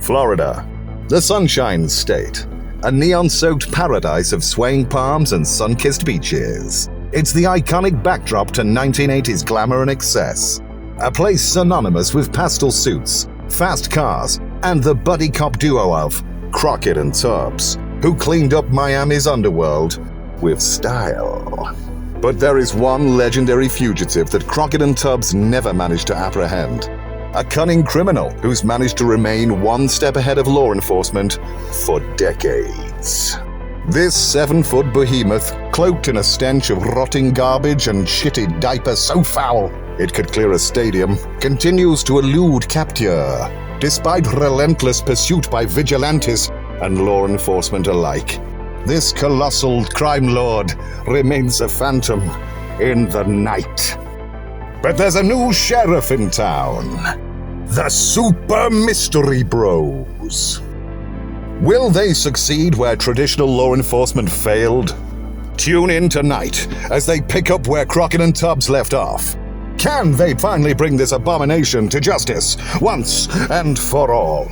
Florida, the Sunshine State, a neon-soaked paradise of swaying palms and sun-kissed beaches. It's the iconic backdrop to 1980s glamour and excess. A place synonymous with pastel suits, fast cars, and the buddy cop duo of Crockett and Tubbs, who cleaned up Miami's underworld with style. But there is one legendary fugitive that Crockett and Tubbs never managed to apprehend. A cunning criminal who's managed to remain one step ahead of law enforcement for decades. This 7-foot behemoth, cloaked in a stench of rotting garbage and shitty diaper so foul it could clear a stadium, continues to elude capture, despite relentless pursuit by vigilantes and law enforcement alike. This colossal crime lord remains a phantom in the night. But there's a new sheriff in town. The Super Mystery Bros. Will they succeed where traditional law enforcement failed? Tune in tonight as they pick up where Crockett and Tubbs left off. Can they finally bring this abomination to justice once and for all?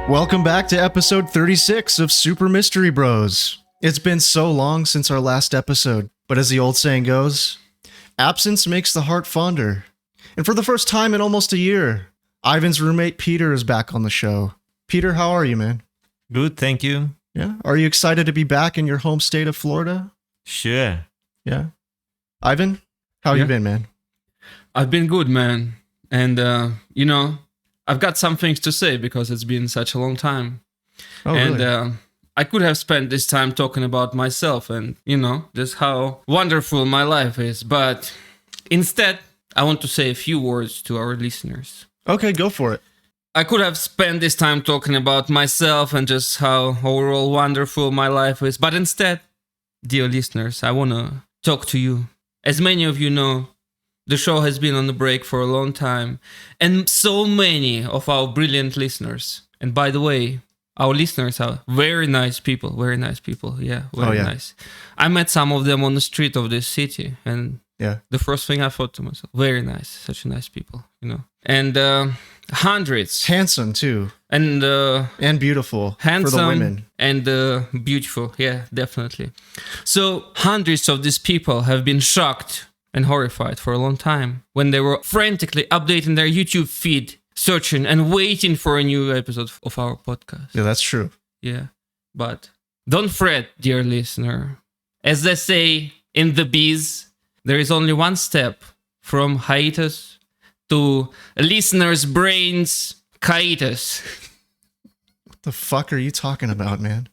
Welcome back to episode 36 of Super Mystery Bros. It's been so long since our last episode, but as the old saying goes, absence makes the heart fonder. And for the first time in almost a year, Ivan's roommate Peter is back on the show. Peter, how are you, man? Good, thank you. Yeah? Are you excited to be back in your home state of Florida? Sure. Yeah? Ivan, how you been, man? I've been good, man. And, I've got some things to say because it's been such a long time. Oh, and really? I could have spent this time talking about myself and, just how wonderful my life is. But instead, I want to say a few words to our listeners. Okay, go for it. I could have spent this time talking about myself and just how overall wonderful my life is. But instead, dear listeners, I want to talk to you. As many of you know, the show has been on the break for a long time, and so many of our brilliant listeners, and by the way, our listeners are very nice people, yeah, very nice. I met some of them on the street of this city, and the first thing I thought to myself, very nice, such nice people, and hundreds. Handsome, too. And beautiful. Handsome for the women. And beautiful, yeah, definitely. So hundreds of these people have been shocked and horrified for a long time when they were frantically updating their YouTube feed, searching and waiting for a new episode of our podcast. Yeah, that's true. Yeah, but don't fret, dear listener. As they say in the biz, there is only one step from hiatus to a listener's brain's hiatus. What the fuck are you talking about, man?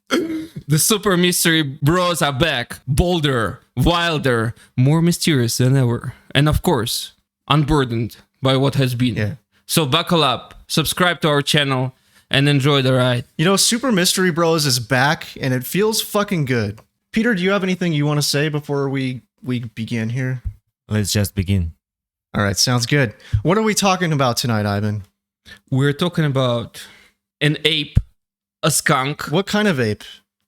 The Super Mystery Bros are back, bolder, wilder, more mysterious than ever. And of course, unburdened by what has been. Yeah. So buckle up, subscribe to our channel, and enjoy the ride. Super Mystery Bros is back, and it feels fucking good. Peter, do you have anything you want to say before we begin here? Let's just begin. All right, sounds good. What are we talking about tonight, Ivan? We're talking about an ape, a skunk. What kind of ape?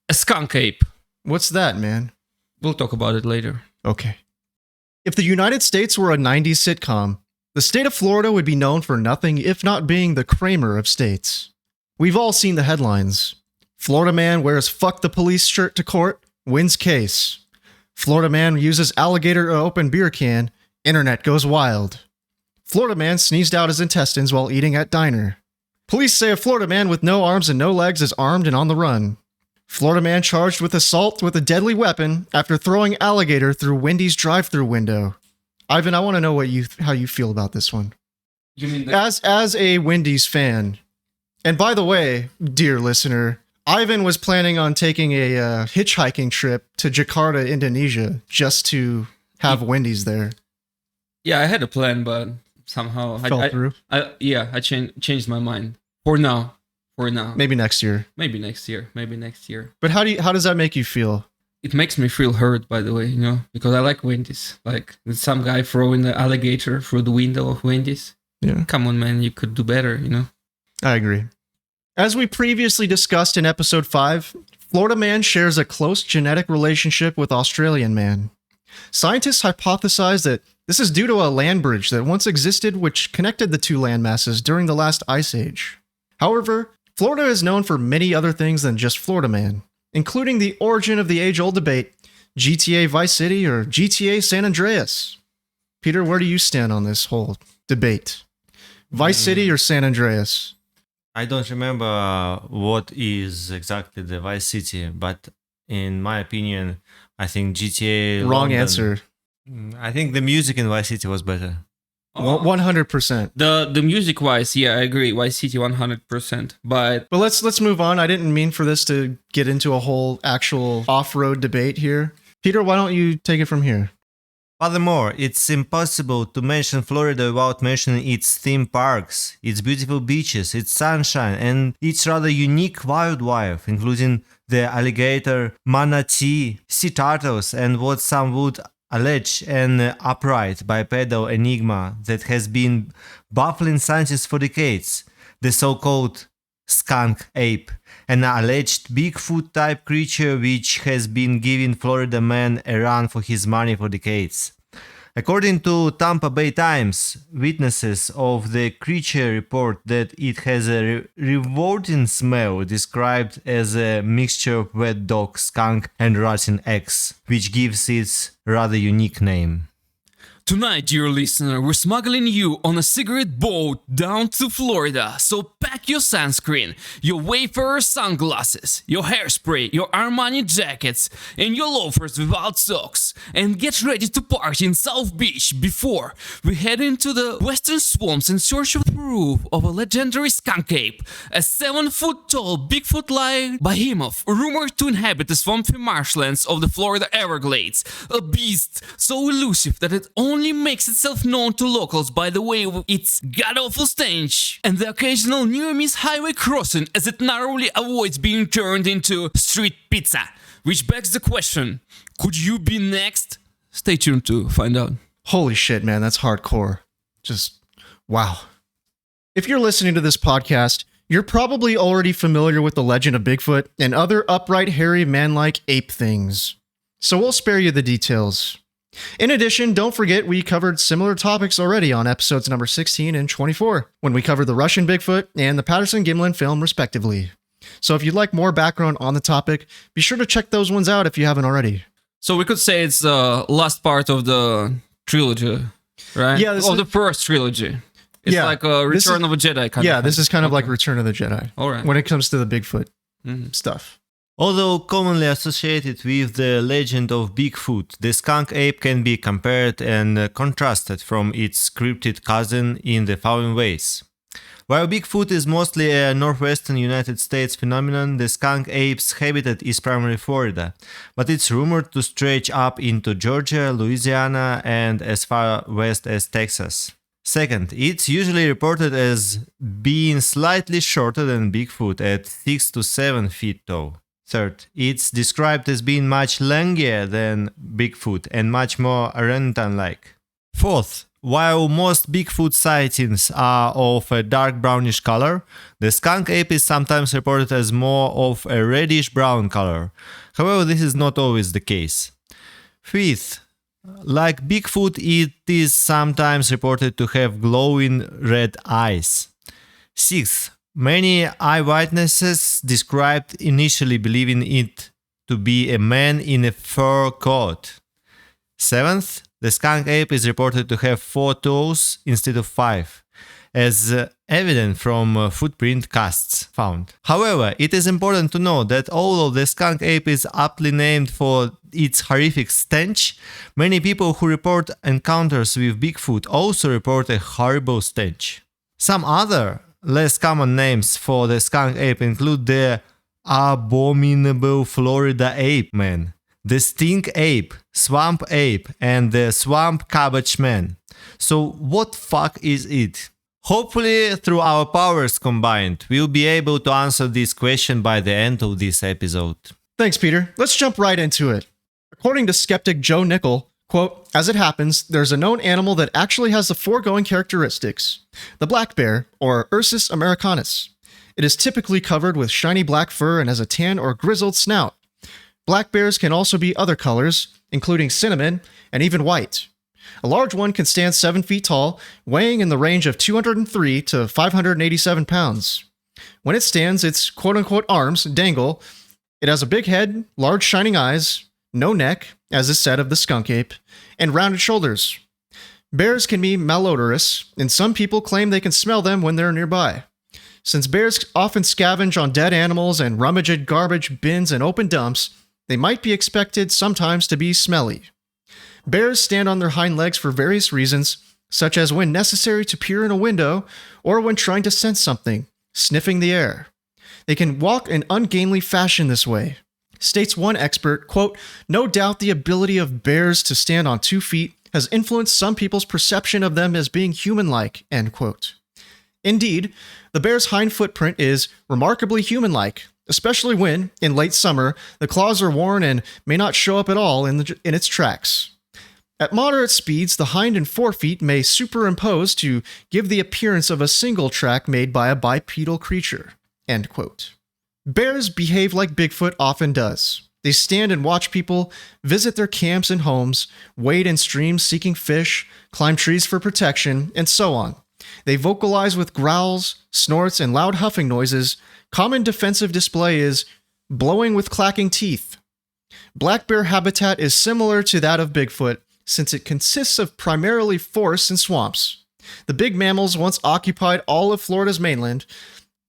A skunk ape. What's that, man? We'll talk about it later. Okay. If the United States were a 90s sitcom, the state of Florida would be known for nothing if not being the Kramer of states. We've all seen the headlines. Florida man wears fuck the police shirt to court, wins case. Florida man uses alligator to open beer can, internet goes wild. Florida man sneezed out his intestines while eating at diner. Police say a Florida man with no arms and no legs is armed and on the run. Florida man charged with assault with a deadly weapon after throwing alligator through Wendy's drive-thru window. Ivan, I want to know how you feel about this one. You mean as a Wendy's fan, and by the way, dear listener, Ivan was planning on taking a hitchhiking trip to Jakarta, Indonesia, just to have Wendy's there. Yeah, I had a plan, but somehow Fell through. I changed my mind for now. Maybe next year. Maybe next year. But how does that make you feel? It makes me feel hurt, by the way, because I like Wendy's. Like with some guy throwing the alligator through the window of Wendy's. Yeah. Come on, man, you could do better, I agree. As we previously discussed in episode 5, Florida man shares a close genetic relationship with Australian man. Scientists hypothesize that this is due to a land bridge that once existed which connected the two land masses during the last ice age. However, Florida is known for many other things than just Florida man, including the origin of the age-old debate, GTA Vice City or GTA San Andreas. Peter, where do you stand on this whole debate? Vice City or San Andreas? I don't remember what is exactly the Vice City, but in my opinion, I think GTA. Wrong London, answer. I think the music in Vice City was better. 100%. The music wise, yeah, I agree. Vice City 100%. But let's move on. I didn't mean for this to get into a whole actual off-road debate here. Peter, why don't you take it from here? Furthermore, it's impossible to mention Florida without mentioning its theme parks, its beautiful beaches, its sunshine, and its rather unique wildlife, including the alligator, manatee, sea turtles, and what some would allege an upright bipedal enigma that has been baffling scientists for decades, the so-called skunk ape, an alleged Bigfoot-type creature which has been giving Florida man a run for his money for decades. According to Tampa Bay Times, witnesses of the creature report that it has a revolting smell described as a mixture of wet dog, skunk, and rotten eggs, which gives its rather unique name. tonight, dear listener, we're smuggling you on a cigarette boat down to Florida. So pack your sunscreen, your Wayfarer sunglasses, your hairspray, your Armani jackets, and your loafers without socks, and get ready to party in South Beach before we head into the western swamps in search of proof of a legendary skunk ape, a 7-foot-tall Bigfoot-like behemoth rumored to inhabit the swampy marshlands of the Florida Everglades, a beast so elusive that it only makes itself known to locals by the way of its god-awful stench and the occasional near-miss highway crossing as it narrowly avoids being turned into street pizza. Which begs the question, could you be next? Stay tuned to find out. Holy shit, man, that's hardcore. Just, wow. If you're listening to this podcast, you're probably already familiar with the legend of Bigfoot and other upright, hairy, man-like ape things. So we'll spare you the details. In addition, don't forget we covered similar topics already on episodes number 16 and 24, when we covered the Russian Bigfoot and the Patterson-Gimlin film, respectively. So if you'd like more background on the topic, be sure to check those ones out if you haven't already. So we could say it's the last part of the trilogy, right? Yeah, the first trilogy. It's like a Return of a Jedi kind of. Yeah, this is kind of like Return of the Jedi. All right. When it comes to the Bigfoot stuff. Although commonly associated with the legend of Bigfoot, the skunk ape can be compared and contrasted from its cryptid cousin in the following ways. While Bigfoot is mostly a northwestern United States phenomenon, the skunk ape's habitat is primarily Florida, but it's rumored to stretch up into Georgia, Louisiana, and as far west as Texas. Second, it's usually reported as being slightly shorter than Bigfoot at 6 to 7 feet tall. Third, it's described as being much longer than Bigfoot and much more orangutan-like. Fourth, while most Bigfoot sightings are of a dark brownish color, the skunk ape is sometimes reported as more of a reddish-brown color. However, this is not always the case. Fifth, like Bigfoot, it is sometimes reported to have glowing red eyes. Sixth, many eyewitnesses described initially believing it to be a man in a fur coat. Seventh, the skunk ape is reported to have 4 toes instead of 5, as evident from footprint casts found. However, it is important to note that although the skunk ape is aptly named for its horrific stench, many people who report encounters with Bigfoot also report a horrible stench. Some other less common names for the skunk ape include the abominable Florida ape man, the stink ape, swamp ape, and the swamp cabbage man. So what fuck is it? Hopefully, through our powers combined, we'll be able to answer this question by the end of this episode. Thanks, Peter. Let's jump right into it. According to skeptic Joe Nickel, quote, as it happens, there's a known animal that actually has the foregoing characteristics. The black bear, or Ursus americanus. It is typically covered with shiny black fur and has a tan or grizzled snout. Black bears can also be other colors, including cinnamon and even white. A large one can stand 7 feet tall, weighing in the range of 203 to 587 pounds. When it stands, its quote-unquote arms dangle. It has a big head, large shining eyes, no neck, as is said of the skunk ape, and rounded shoulders. Bears can be malodorous, and some people claim they can smell them when they're nearby. Since bears often scavenge on dead animals and rummage at garbage bins and open dumps, they might be expected sometimes to be smelly. Bears stand on their hind legs for various reasons, such as when necessary to peer in a window or when trying to sense something, sniffing the air. They can walk in ungainly fashion this way. States one expert, quote, no doubt the ability of bears to stand on 2 feet has influenced some people's perception of them as being human-like, end quote. Indeed, the bear's hind footprint is remarkably human-like, especially when, in late summer, the claws are worn and may not show up at all in its tracks. At moderate speeds, the hind and forefeet may superimpose to give the appearance of a single track made by a bipedal creature, end quote. Bears behave like Bigfoot often does. They stand and watch people, visit their camps and homes, wade in streams seeking fish, climb trees for protection, and so on. They vocalize with growls, snorts, and loud huffing noises. Common defensive display is blowing with clacking teeth. Black bear habitat is similar to that of Bigfoot, since it consists of primarily forests and swamps. The big mammals once occupied all of Florida's mainland,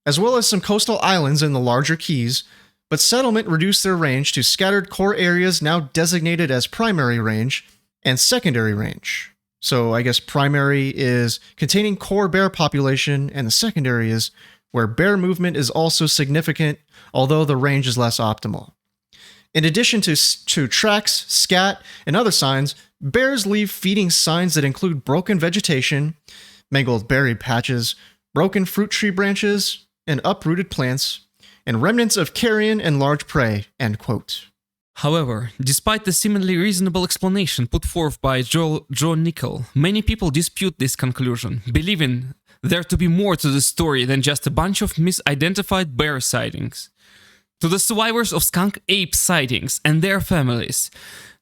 as well as some coastal islands in the larger Keys, but settlement reduced their range to scattered core areas now designated as primary range and secondary range. So I guess primary is containing core bear population, and the secondary is where bear movement is also significant, although the range is less optimal. In addition to tracks, scat, and other signs, bears leave feeding signs that include broken vegetation, mangled berry patches, broken fruit tree branches, and uprooted plants, and remnants of carrion and large prey, end quote. However, despite the seemingly reasonable explanation put forth by Joe Nickel, many people dispute this conclusion, believing there to be more to the story than just a bunch of misidentified bear sightings. To the survivors of skunk ape sightings and their families,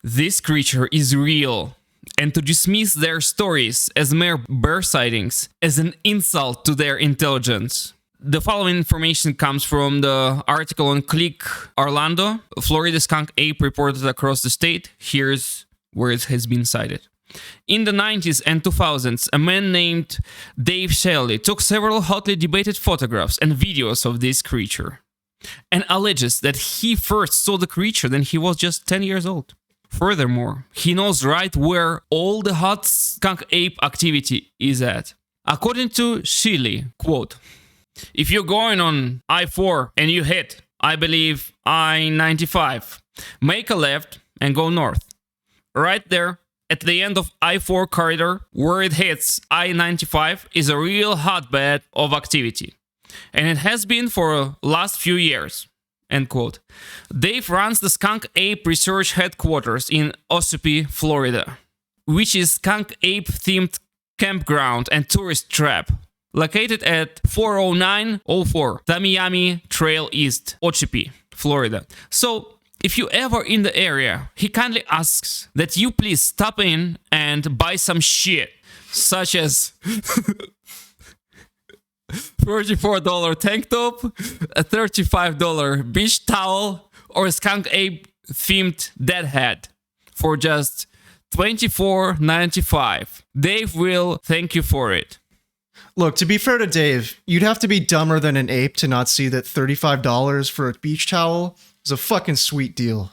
this creature is real, and to dismiss their stories as mere bear sightings is an insult to their intelligence. The following information comes from the article on Click Orlando. Florida Skunk Ape reported across the state. Here's where it has been cited. In the 90s and 2000s, a man named Dave Shelley took several hotly debated photographs and videos of this creature, and alleges that he first saw the creature when he was just 10 years old. Furthermore, he knows right where all the hot skunk ape activity is at. According to Shelley, quote, if you're going on I-4 and you hit, I believe, I-95, make a left and go north. Right there, at the end of I-4 corridor, where it hits I-95, is a real hotbed of activity. And it has been for the last few years, end quote. Dave runs the Skunk Ape Research Headquarters in Ossipee, Florida, which is skunk ape-themed campground and tourist trap, located at 40904 Tamiami Trail East, Ossipee, Florida. So, if you ever in the area, he kindly asks that you please stop in and buy some shit, such as $34 tank top, a $35 beach towel, or a skunk ape themed dead head for just $24.95. Dave will thank you for it. Look, to be fair to Dave, you'd have to be dumber than an ape to not see that $35 for a beach towel is a fucking sweet deal.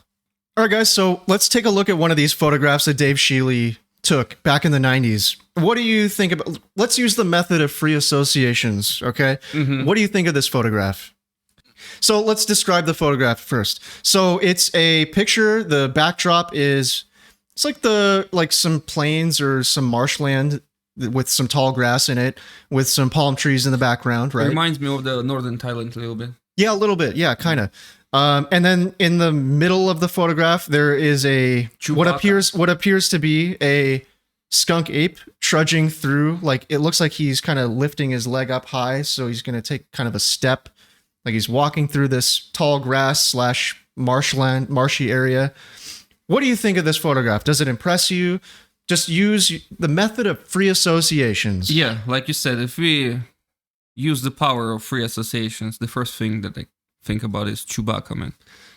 Alright guys, so let's take a look at one of these photographs that Dave Shelley took back in the 90s. What do you think about... Let's use the method of free associations, okay? Mm-hmm. What do you think of this photograph? So let's describe the photograph first. So it's a picture, the backdrop is... It's like some plains or some marshland with some tall grass in it, with some palm trees in the background, It right? reminds me of the northern Thailand a little bit. Yeah, a little bit. Yeah, kind of. And then in the middle of the photograph, there is what appears to be a skunk ape trudging through. Like, it looks like he's kind of lifting his leg up high, so he's going to take kind of a step, like he's walking through this tall grass / marshy area. What do you think of this photograph? Does it impress you? Just use the method of free associations. Yeah, like you said, if we use the power of free associations, the first thing that I think about is Chewbacca, man.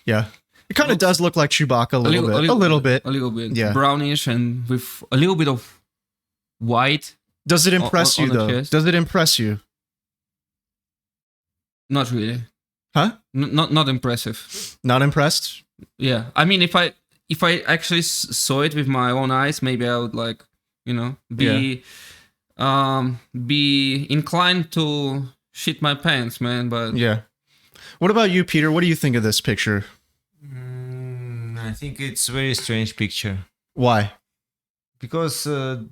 Yeah. It kind of does look like Chewbacca a little bit. A little bit. Yeah. Brownish and with a little bit of white. Does it impress you, on the though? chest. Does it impress you? Not really. Huh? Not impressive. Not impressed? Yeah. I mean, if I actually saw it with my own eyes, maybe I would be inclined to shit my pants, man. But Yeah. What about you, Peter? What do you think of this picture? I think it's a very strange picture. Why? Because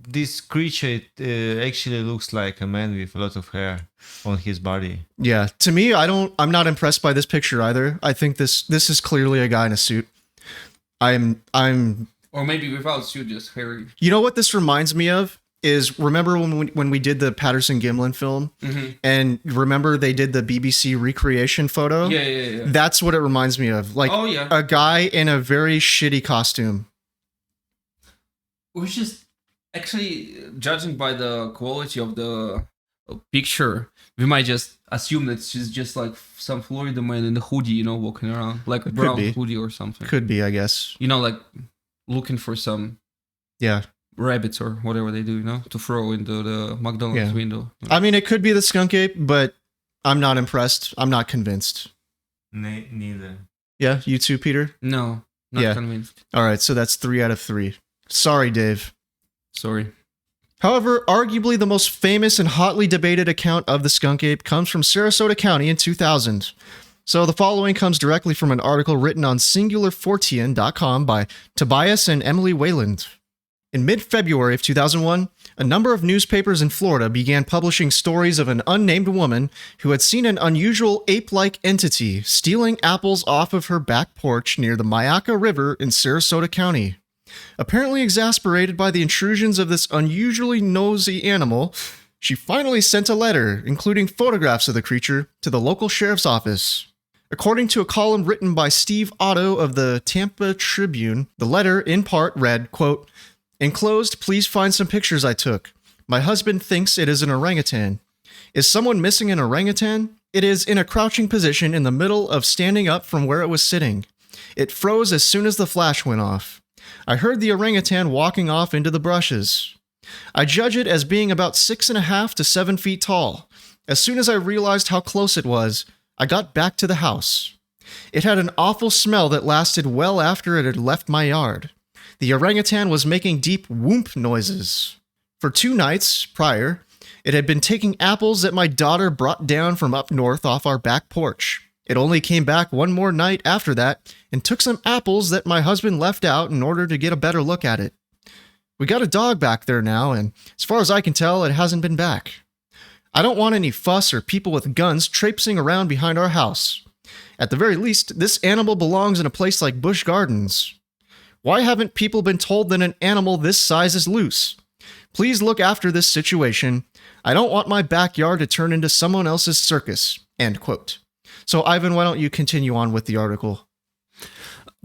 this creature actually looks like a man with a lot of hair on his body. Yeah. To me, I'm not impressed by this picture either. I think this is clearly a guy in a suit. I'm or maybe without suit, just hairy. You know what this reminds me of is, remember when we did the Patterson-Gimlin film, and remember they did the BBC recreation photo? Yeah. That's what it reminds me of. Like, a guy in a very shitty costume. Which is actually, judging by the quality of the picture, we might just assume that she's just like some Florida man in a hoodie, walking around, like a brown hoodie or something. Could be, I guess. Like looking for some rabbits or whatever they do, to throw into the McDonald's window. I mean, it could be the skunk ape, but I'm not impressed. I'm not convinced. Neither. Yeah, you too, Peter? No, not convinced. All right, so that's 3 out of 3. Sorry, Dave. Sorry. However, arguably the most famous and hotly debated account of the skunk ape comes from Sarasota County in 2000. So the following comes directly from an article written on SingularFortean.com by Tobias and Emily Wayland. In mid-February of 2001, a number of newspapers in Florida began publishing stories of an unnamed woman who had seen an unusual ape-like entity stealing apples off of her back porch near the Myakka River in Sarasota County. Apparently exasperated by the intrusions of this unusually nosy animal, she finally sent a letter, including photographs of the creature, to the local sheriff's office. According to a column written by Steve Otto of the Tampa Tribune, the letter, in part, read, quote, "Enclosed, please find some pictures I took. My husband thinks it is an orangutan. Is someone missing an orangutan? It is in a crouching position in the middle of standing up from where it was sitting. It froze as soon as the flash went off. I heard the orangutan walking off into the brushes. I judge it as being about 6.5 to 7 feet tall. As soon as I realized how close it was, I got back to the house. It had an awful smell that lasted well after it had left my yard. The orangutan was making deep whoomp noises. For 2 nights prior, it had been taking apples that my daughter brought down from up north off our back porch. It only came back one more night after that and took some apples that my husband left out in order to get a better look at it. We got a dog back there now, and as far as I can tell, it hasn't been back. I don't want any fuss or people with guns traipsing around behind our house. At the very least, this animal belongs in a place like Busch Gardens. Why haven't people been told that an animal this size is loose? Please look after this situation. I don't want my backyard to turn into someone else's circus." End quote. So, Ivan, why don't you continue on with the article?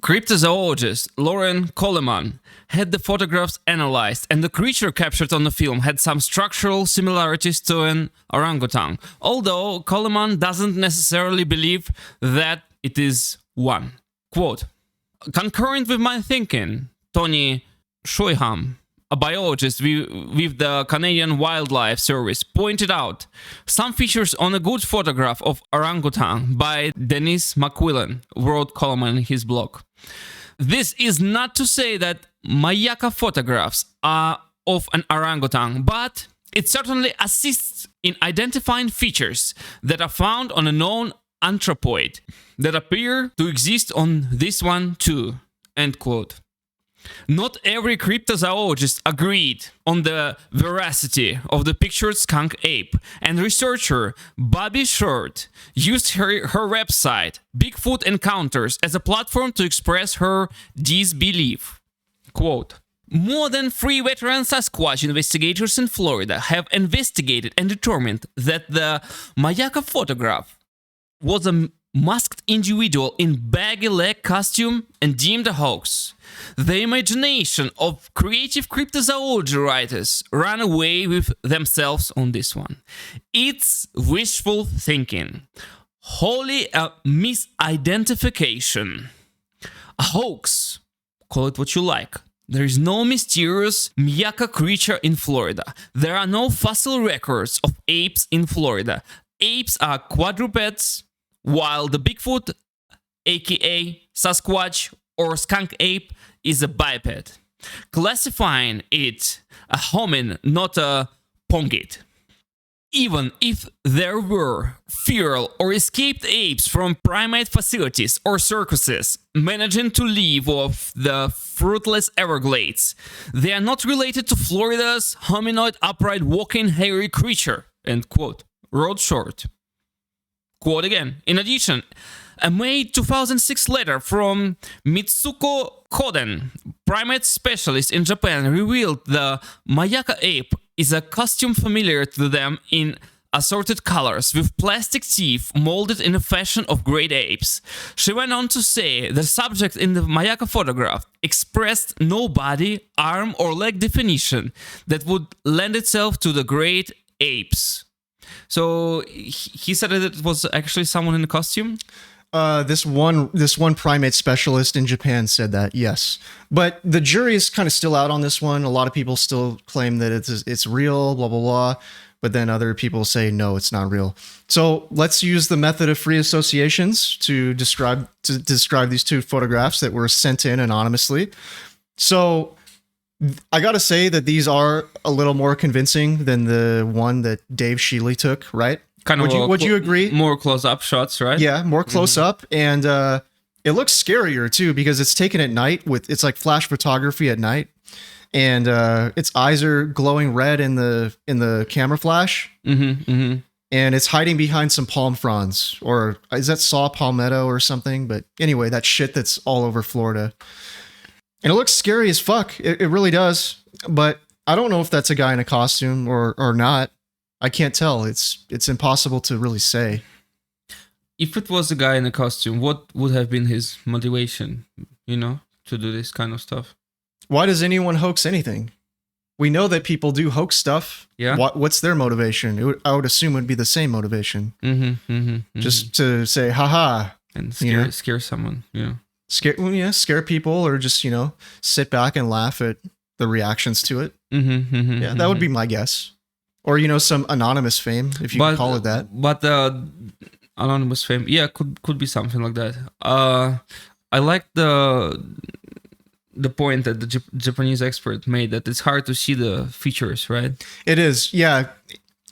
Cryptozoologist Lauren Coleman had the photographs analyzed, and the creature captured on the film had some structural similarities to an orangutan, although Coleman doesn't necessarily believe that it is one. Quote, "Concurrent with my thinking, Tony Shoiham, a biologist with the Canadian Wildlife Service, pointed out some features on a good photograph of orangutan by Dennis McQuillan," wrote Coleman in his blog. "This is not to say that Myakka photographs are of an orangutan, but it certainly assists in identifying features that are found on a known anthropoid that appear to exist on this one too." End quote. Not every cryptozoologist agreed on the veracity of the pictured skunk ape, and researcher Bobby Short used her website, Bigfoot Encounters, as a platform to express her disbelief. Quote, more than 3 veteran Sasquatch investigators in Florida have investigated and determined that the Mayaka photograph was a masked individual in baggy leg costume and deemed a hoax. The imagination of creative cryptozoology writers ran away with themselves on this one. It's wishful thinking. Wholly a misidentification. A hoax. Call it what you like. There is no mysterious Mayaka creature in Florida. There are no fossil records of apes in Florida. Apes are quadrupeds, while the Bigfoot, aka Sasquatch or skunk ape, is a biped, classifying it a homin, not a pongid. Even if there were feral or escaped apes from primate facilities or circuses managing to live off the fruitless Everglades, they are not related to Florida's hominoid upright walking hairy creature, end quote, wrote Short. Quote again. In addition, a May 2006 letter from Mitsuko Koden, primate specialist in Japan, revealed the Mayaka ape is a costume familiar to them in assorted colors, with plastic teeth molded in a fashion of great apes. She went on to say the subject in the Mayaka photograph expressed no body, arm, or leg definition that would lend itself to the great apes. So he said that it was actually someone in a costume? This one primate specialist in Japan said that, yes. But the jury is kind of still out on this one. A lot of people still claim that it's real, blah, blah, blah. But then other people say, no, it's not real. So let's use the method of free associations to describe these two photographs that were sent in anonymously. So I got to say that these are a little more convincing than the one that Dave Shealy took, right? Kind of would you agree? More close-up shots, right? Yeah, more close-up. And it looks scarier, too, because it's taken at night. It's like flash photography at night. And its eyes are glowing red in the camera flash. And it's hiding behind some palm fronds. Or is that saw palmetto or something? But anyway, that shit that's all over Florida. And it looks scary as fuck. It really does. But I don't know if that's a guy in a costume or not. I can't tell. It's impossible to really say. If it was a guy in a costume, what would have been his motivation, to do this kind of stuff? Why does anyone hoax anything? We know that people do hoax stuff. Yeah. What's their motivation? I would assume it would be the same motivation. Just to say, haha. And scare someone, Scare people, or just, sit back and laugh at the reactions to it. Yeah, that would be my guess. Or, some anonymous fame, if you can call it that. But anonymous fame, yeah, could be something like that. I like the point that the Japanese expert made, that it's hard to see the features, right? It is, yeah.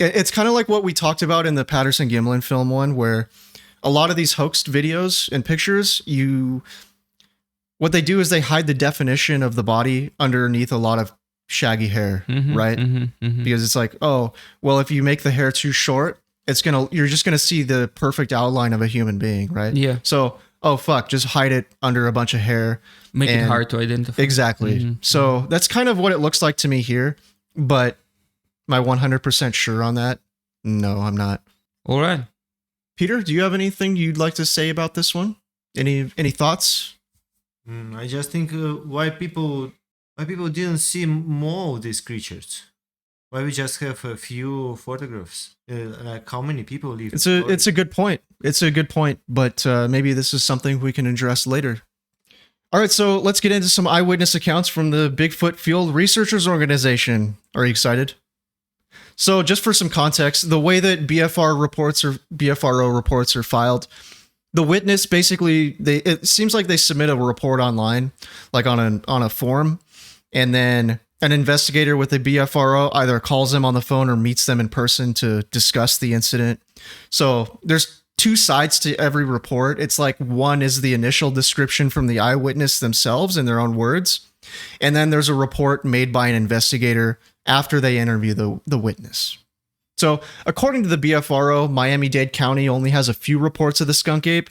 It's kind of like what we talked about in the Patterson-Gimlin film one, where a lot of these hoaxed videos and pictures, what they do is they hide the definition of the body underneath a lot of shaggy hair, right? Because it's like, oh, well, if you make the hair too short, you're just gonna see the perfect outline of a human being, right? Yeah. So, oh fuck, just hide it under a bunch of hair. Make it hard to identify. Exactly. So that's kind of what it looks like to me here. But am I 100% sure on that? No, I'm not. All right. Peter, do you have anything you'd like to say about this one? Any thoughts? I just think why people didn't see more of these creatures. Why we just have a few photographs? Like how many people live? It's a good point. It's a good point, but maybe this is something we can address later. All right, so let's get into some eyewitness accounts from the Bigfoot Field Researchers Organization. Are you excited? So just for some context, the way that BFRO reports are filed, the witness basically, it seems like they submit a report online, like on a form, and then an investigator with the BFRO either calls them on the phone or meets them in person to discuss the incident. So there's two sides to every report. It's like one is the initial description from the eyewitness themselves in their own words, And then there's a report made by an investigator after they interview the witness. So according to the BFRO, Miami-Dade County only has a few reports of the skunk ape,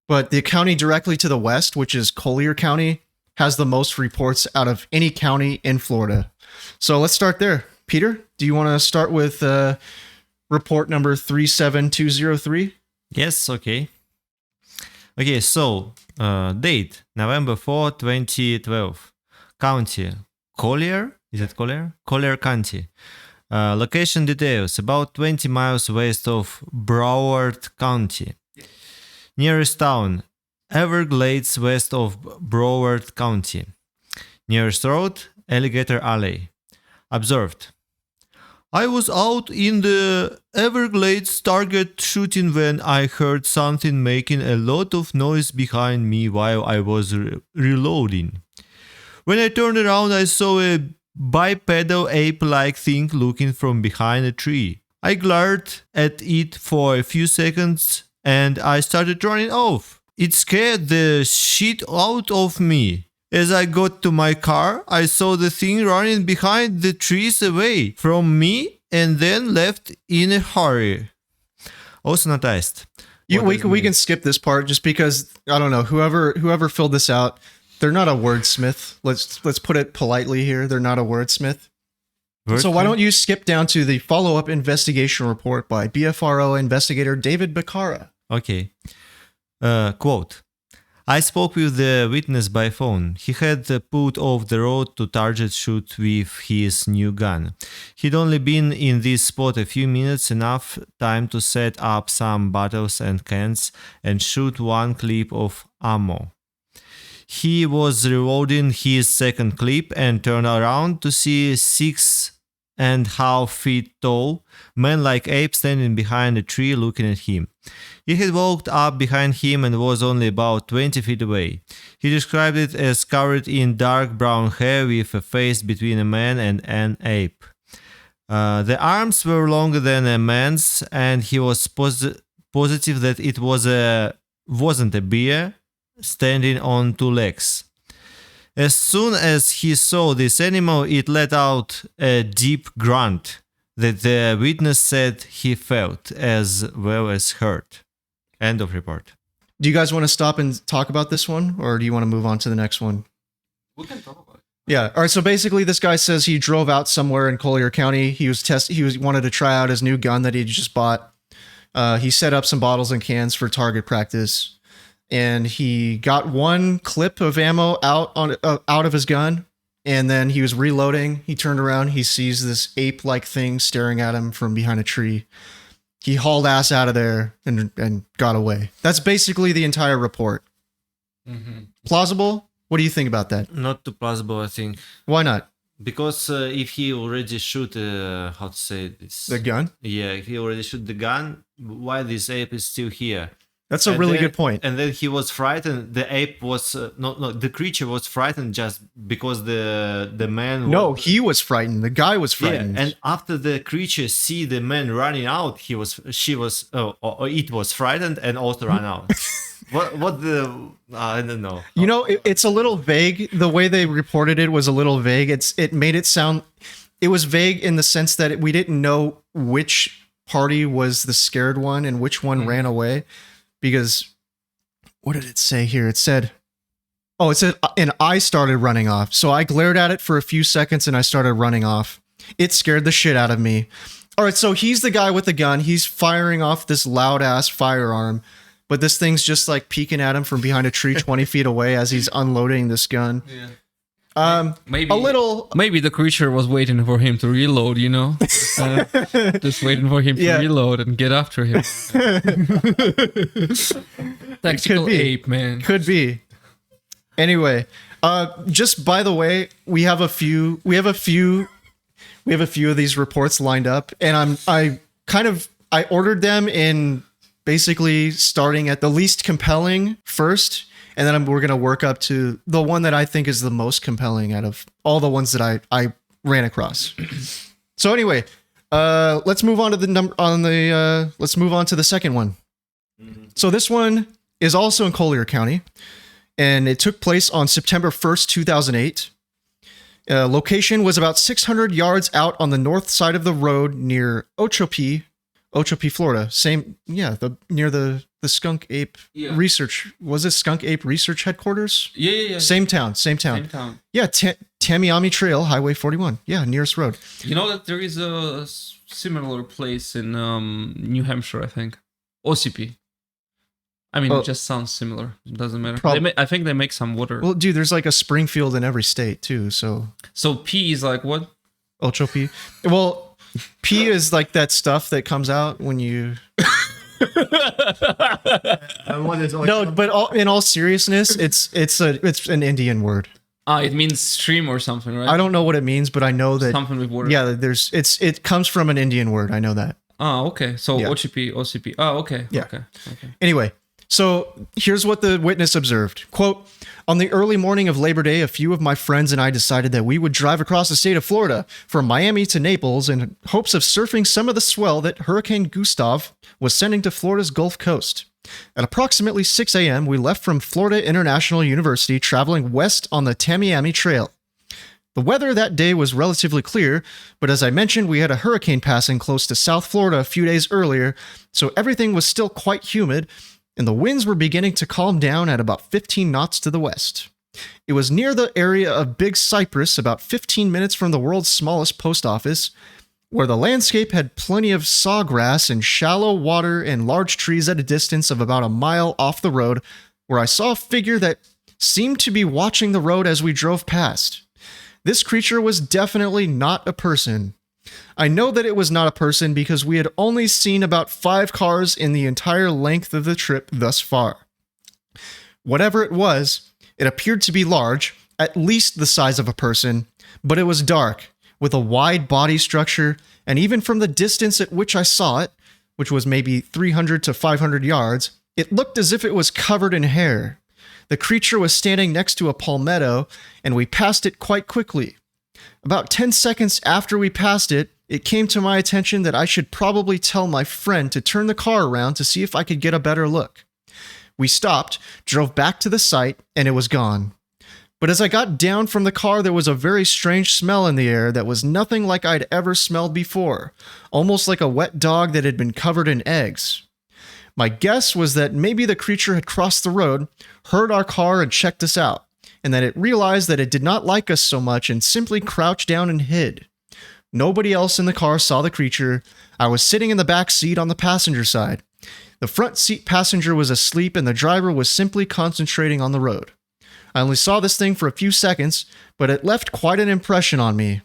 but the county directly to the west, which is Collier County, has the most reports out of any county in Florida. So let's start there. Peter, do you want to start with report number 37203? Yes, okay. Okay, so date November 4, 2012. County Collier. Is it Collier? Collier County. Location details about 20 miles west of Broward County. Nearest town Everglades west of Broward County. Nearest road Alligator Alley. Observed. I was out in the Everglades target shooting when I heard something making a lot of noise behind me while I was reloading. When I turned around, I saw a bipedal ape-like thing looking from behind a tree. I glared at it for a few seconds and I started running off. It scared the shit out of me. As I got to my car, I saw the thing running behind the trees away from me and then left in a hurry. Also noticed. We can skip this part just because, I don't know, whoever filled this out, they're not a wordsmith. Let's put it politely here. They're not a wordsmith. So why don't you skip down to the follow-up investigation report by BFRO investigator David Becara. Okay. Quote. I spoke with the witness by phone. He had put off the road to target shoot with his new gun. He'd only been in this spot a few minutes, enough time to set up some bottles and cans and shoot one clip of ammo. He was reloading his second clip and turned around to see 6.5 feet tall man like ape standing behind a tree looking at him. He had walked up behind him and was only about 20 feet away. He described it as covered in dark brown hair with a face between a man and an ape. The arms were longer than a man's and he was positive that it wasn't a bear standing on two legs. As soon as he saw this animal, it let out a deep grunt that the witness said he felt as well as heard. End of report. Do you guys want to stop and talk about this one, or do you want to move on to the next one? We can talk about it. Yeah. All right. So basically, this guy says he drove out somewhere in Collier County. He wanted to try out his new gun that he just bought. He set up some bottles and cans for target practice, and he got one clip of ammo out of his gun. And then he was reloading. He turned around. He sees this ape-like thing staring at him from behind a tree. He hauled ass out of there and got away. That's basically the entire report. Mm-hmm. Plausible? What do you think about that? Not too plausible, I think. Why not? Because if he already shoot, how to say this? The gun? Yeah, if he already shoot the gun, why this ape is still here? That's a really good point. And then he was frightened. The ape was the creature was frightened just because the man. No, he was frightened. The guy was frightened. Yeah, and after the creature see the man running out, it was frightened and also ran out. I don't know. You know, it's a little vague. The way they reported it was a little vague. It made it sound. It was vague in the sense that we didn't know which party was the scared one and which one ran away. Because, what did it say here? It said, and I started running off. So I glared at it for a few seconds and I started running off. It scared the shit out of me. All right, so he's the guy with the gun. He's firing off this loud ass firearm, but this thing's just like peeking at him from behind a tree 20 feet away as he's unloading this gun. Yeah. Maybe the creature was waiting for him to reload, you know? Just waiting for him to reload and get after him. Tactical ape, man. Could be. Anyway, just by the way, we have a few of these reports lined up, and I ordered them in basically starting at the least compelling first. And then we're going to work up to the one that I think is the most compelling out of all the ones that I ran across. So anyway, let's move on to let's move on to the second one. Mm-hmm. So this one is also in Collier County, and it took place on September 1st, 2008. Location was about 600 yards out on the north side of the road near Ochoape, Florida. Near the Skunk Ape Research. Was it Skunk Ape Research Headquarters? Yeah. Same town. Yeah, Miami Trail, Highway 41. Yeah, nearest road. You know that there is a similar place in New Hampshire, I think. OCP. I mean, it just sounds similar. It doesn't matter. I think they make some water. Well, dude, there's like a Springfield in every state too. So P is like what? Ochoape. Well, P is like that stuff that comes out when you. No, but in all seriousness, it's an Indian word. It means stream or something, right? I don't know what it means, but I know that something with water. Yeah, it comes from an Indian word. I know that. Oh, okay. So OCP. Oh, okay. Yeah. Okay. Anyway, so here's what the witness observed. Quote, on the early morning of Labor Day, a few of my friends and I decided that we would drive across the state of Florida from Miami to Naples in hopes of surfing some of the swell that Hurricane Gustav was sending to Florida's Gulf Coast. At approximately 6 a.m., we left from Florida International University, traveling west on the Tamiami Trail. The weather that day was relatively clear, but as I mentioned, we had a hurricane passing close to South Florida a few days earlier, so everything was still quite humid, and the winds were beginning to calm down at about 15 knots to the west. It was near the area of Big Cypress, about 15 minutes from the world's smallest post office, where the landscape had plenty of sawgrass and shallow water and large trees at a distance of about a mile off the road, where I saw a figure that seemed to be watching the road as we drove past. This creature was definitely not a person. I know that it was not a person because we had only seen about 5 cars in the entire length of the trip thus far. Whatever it was, it appeared to be large, at least the size of a person, but it was dark, with a wide body structure, and even from the distance at which I saw it, which was maybe 300 to 500 yards, it looked as if it was covered in hair. The creature was standing next to a palmetto, and we passed it quite quickly. About 10 seconds after we passed it, it came to my attention that I should probably tell my friend to turn the car around to see if I could get a better look. We stopped, drove back to the site, and it was gone. But as I got down from the car, there was a very strange smell in the air that was nothing like I'd ever smelled before, almost like a wet dog that had been covered in eggs. My guess was that maybe the creature had crossed the road, heard our car, and checked us out, and that it realized that it did not like us so much and simply crouched down and hid. Nobody else in the car saw the creature. I was sitting in the back seat on the passenger side. The front seat passenger was asleep and the driver was simply concentrating on the road. I only saw this thing for a few seconds, but it left quite an impression on me.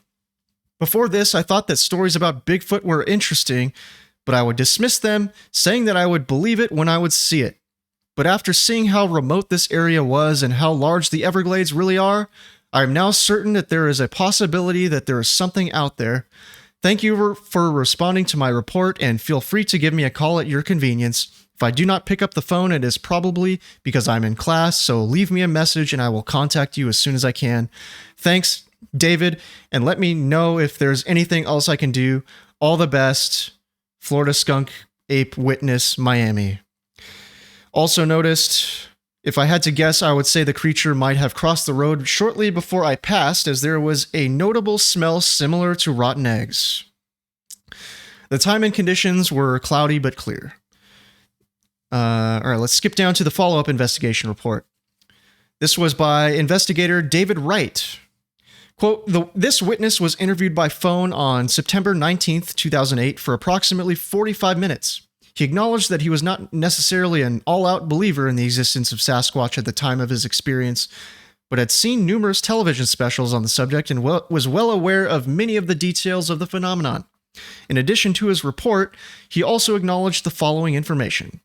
Before this, I thought that stories about Bigfoot were interesting, but I would dismiss them, saying that I would believe it when I would see it. But after seeing how remote this area was and how large the Everglades really are, I am now certain that there is a possibility that there is something out there. Thank you for responding to my report, and feel free to give me a call at your convenience. If I do not pick up the phone, it is probably because I'm in class, so leave me a message and I will contact you as soon as I can. Thanks, David, and let me know if there's anything else I can do. All the best. Florida Skunk Ape Witness, Miami. Also noticed, if I had to guess, I would say the creature might have crossed the road shortly before I passed, as there was a notable smell similar to rotten eggs. The time and conditions were cloudy but clear. All right, let's skip down to the follow-up investigation report. This was by investigator David Wright. Quote, this witness was interviewed by phone on September 19th, 2008 for approximately 45 minutes. He acknowledged that he was not necessarily an all-out believer in the existence of Sasquatch at the time of his experience, but had seen numerous television specials on the subject and was well aware of many of the details of the phenomenon. In addition to his report, he also acknowledged the following information.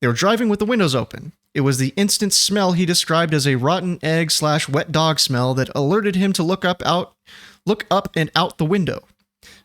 They were driving with the windows open. It was the instant smell he described as a rotten egg/wet dog smell that alerted him to look up and out the window.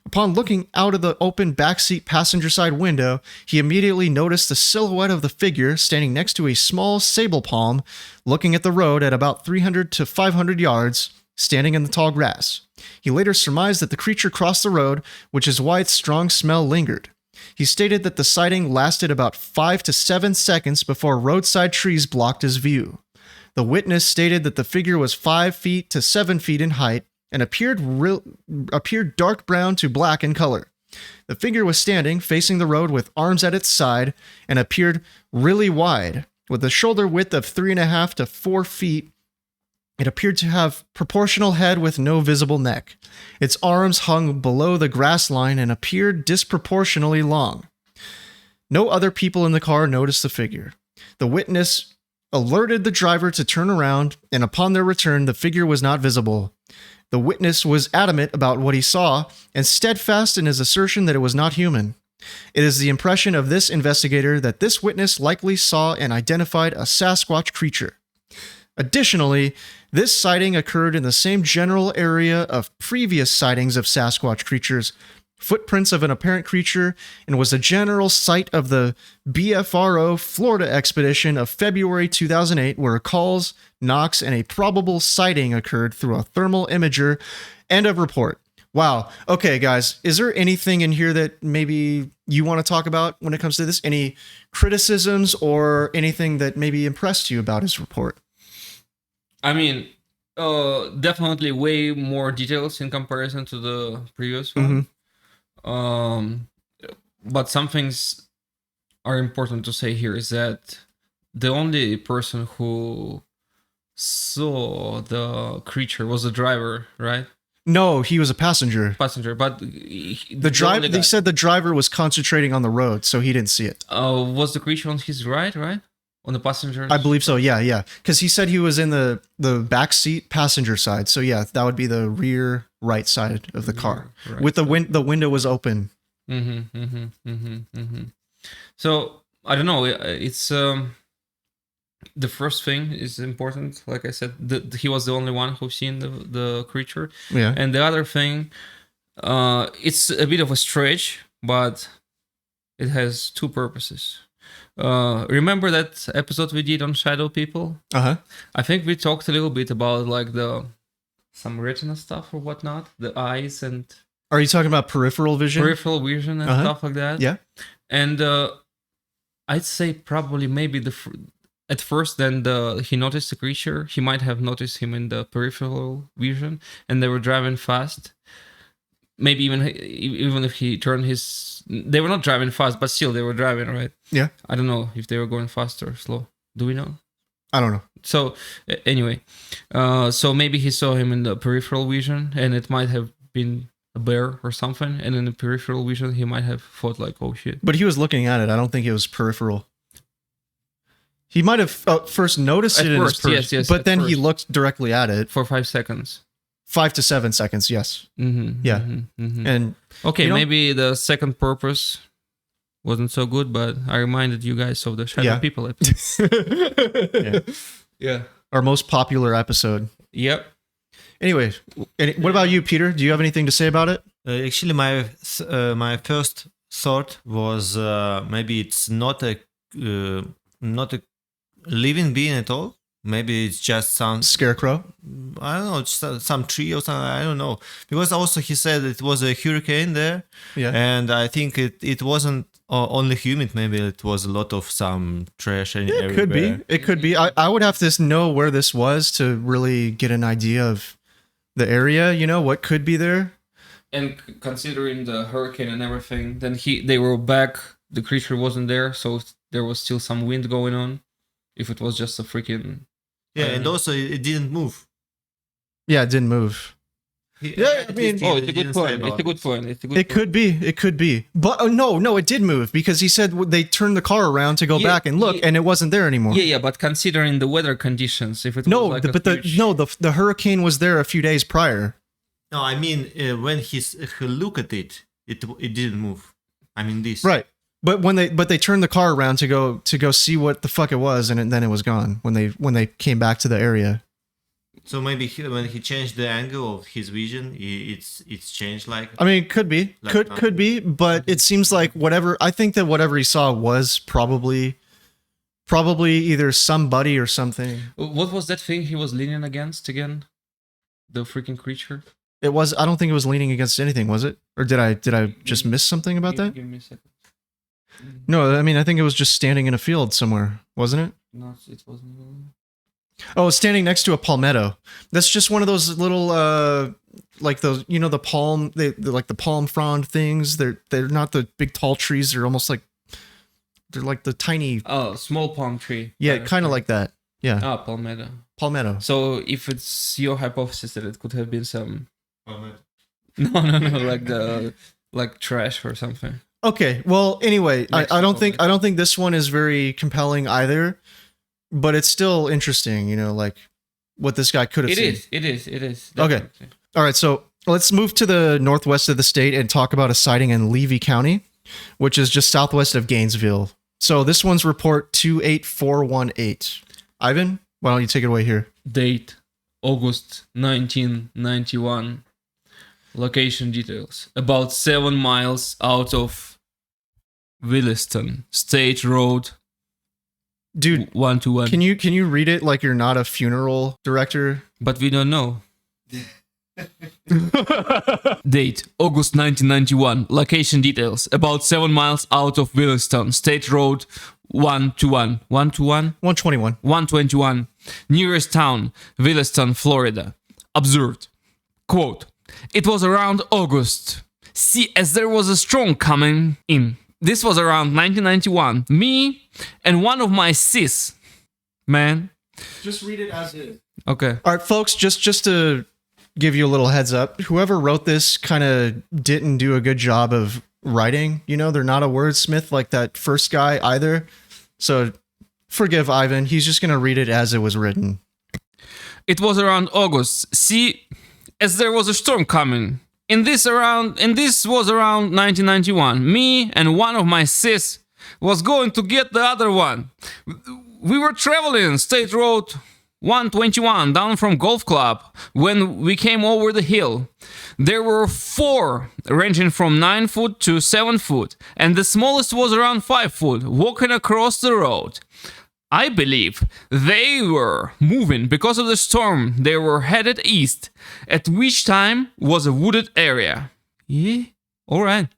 Upon looking out of the open backseat passenger side window, he immediately noticed the silhouette of the figure standing next to a small sable palm, looking at the road at about 300 to 500 yards, standing in the tall grass. He later surmised that the creature crossed the road, which is why its strong smell lingered. He stated that the sighting lasted about 5 to 7 seconds before roadside trees blocked his view. The witness stated that the figure was 5 feet to 7 feet in height and appeared dark brown to black in color. The figure was standing, facing the road with arms at its side, and appeared really wide, with a shoulder width of 3.5 to 4 feet. It appeared to have proportional head with no visible neck. Its arms hung below the grass line and appeared disproportionately long. No other people in the car noticed the figure. The witness alerted the driver to turn around, and upon their return, the figure was not visible. The witness was adamant about what he saw and steadfast in his assertion that it was not human. It is the impression of this investigator that this witness likely saw and identified a Sasquatch creature. Additionally, this sighting occurred in the same general area of previous sightings of Sasquatch creatures, footprints of an apparent creature, and was a general site of the BFRO Florida expedition of February 2008, where calls, knocks, and a probable sighting occurred through a thermal imager. End of report. Wow. Okay, guys, is there anything in here that maybe you want to talk about when it comes to this? Any criticisms or anything that maybe impressed you about his report? I mean, definitely way more details in comparison to the previous one. But some things are important to say here is that the only person who saw the creature was the driver, right? No, he was a passenger. But The driver. They said the driver was concentrating on the road, so he didn't see it. Was the creature on his right? On the passenger? I believe so. Yeah. Because he said he was in the back seat, passenger side. So yeah, that would be the rear right side of the car. Right. With the window was open. So I don't know. It's the first thing is important. Like I said, he was the only one who seen the creature. Yeah. And the other thing, it's a bit of a stretch, but it has two purposes. Remember that episode we did on shadow people? I think we talked a little bit about like some retina stuff or whatnot, the eyes and. Are you talking about peripheral vision? Peripheral vision and stuff like that. Yeah. And I'd say probably maybe at first then he noticed the creature. He might have noticed him in the peripheral vision, and they were driving fast. Maybe even if he turned they were not driving fast, but still they were driving, right? Yeah. I don't know if they were going fast or slow. Do we know? I don't know. So anyway, so maybe he saw him in the peripheral vision, and it might have been a bear or something. And in the peripheral vision, he might have thought like, "Oh shit!" But he was looking at it. I don't think it was peripheral. He might have first noticed it in his peripheral, yes, but then he looked directly at it for 5 seconds. 5 to 7 seconds, yes. Yeah. And okay, maybe the second purpose wasn't so good, but I reminded you guys of the Shadow People episode. Yeah. Our most popular episode. Yep. Anyway, what about you, Peter? Do you have anything to say about it? Actually, my first thought was maybe it's not a living being at all. Maybe it's just some scarecrow. I don't know, just some tree or something. I don't know. Because also he said it was a hurricane there. Yeah. And I think it wasn't only humid. Maybe it was a lot of some trash and everywhere. It could be. It could be. I would have to know where this was to really get an idea of the area. You know what could be there. And considering the hurricane and everything, then they were back. The creature wasn't there, so there was still some wind going on. If it was just a freaking. Yeah, and also it didn't move. Yeah, it didn't move. I mean, it's a good point. It's a good point. It could be. It could be. But no, it did move because he said they turned the car around to go back and look, and it wasn't there anymore. Yeah, but considering the weather conditions, if it was like the hurricane was there a few days prior. No, I mean when he looked at it didn't move. I mean this. Right. But when they turned the car around to go see what the fuck it was, and then it was gone when they came back to the area. So maybe when he changed the angle of his vision, it's changed. Like I mean, could be, could be, but it seems like I think that whatever he saw was probably either somebody or something. What was that thing he was leaning against again? The freaking creature. It was. I don't think it was leaning against anything, was it? Or did I just miss something about that? Give me a second. No, I mean, I think it was just standing in a field somewhere, wasn't it? No, it wasn't. Oh, standing next to a palmetto. That's just one of those little, like those, the palm, they're like the palm frond things. They're not the big tall trees. They're almost like, they're like the tiny. Oh, small palm tree. Yeah, kind of like that. Yeah. Ah, palmetto. Palmetto. So if it's your hypothesis that it could have been some. No, like trash or something. Okay. Well, anyway, I don't think this one is very compelling either, but it's still interesting. Like what this guy could have seen. It is. Okay. Definitely. All right. So let's move to the northwest of the state and talk about a sighting in Levy County, which is just southwest of Gainesville. So this one's report 28418. Ivan, why don't you take it away here? Date, August 1991. Location details. About 7 miles out of Williston. State Road. Dude, 121. Can you read it like you're not a funeral director? But we don't know. Date, August 1991. Location details. About 7 miles out of Williston. State Road 121. 121? 121. 121. Nearest town, Williston, Florida. Observed. Quote, it was around August. See, as there was a storm coming in. This was around 1991. Me and one of my sis. Man. Just read it as is. Okay. All right, folks, just to give you a little heads up, whoever wrote this kind of didn't do a good job of writing. They're not a wordsmith like that first guy either. So forgive Ivan. He's just going to read it as it was written. It was around August. See, as there was a storm coming. And this was around 1991. Me and one of my sis was going to get the other one. We were traveling State Road 121 down from Golf Club when we came over the hill. There were 4 ranging from 9 foot to 7 foot, and the smallest was around 5 foot, walking across the road. I believe they were moving because of the storm. They were headed east, at which time was a wooded area. Yeah, all right.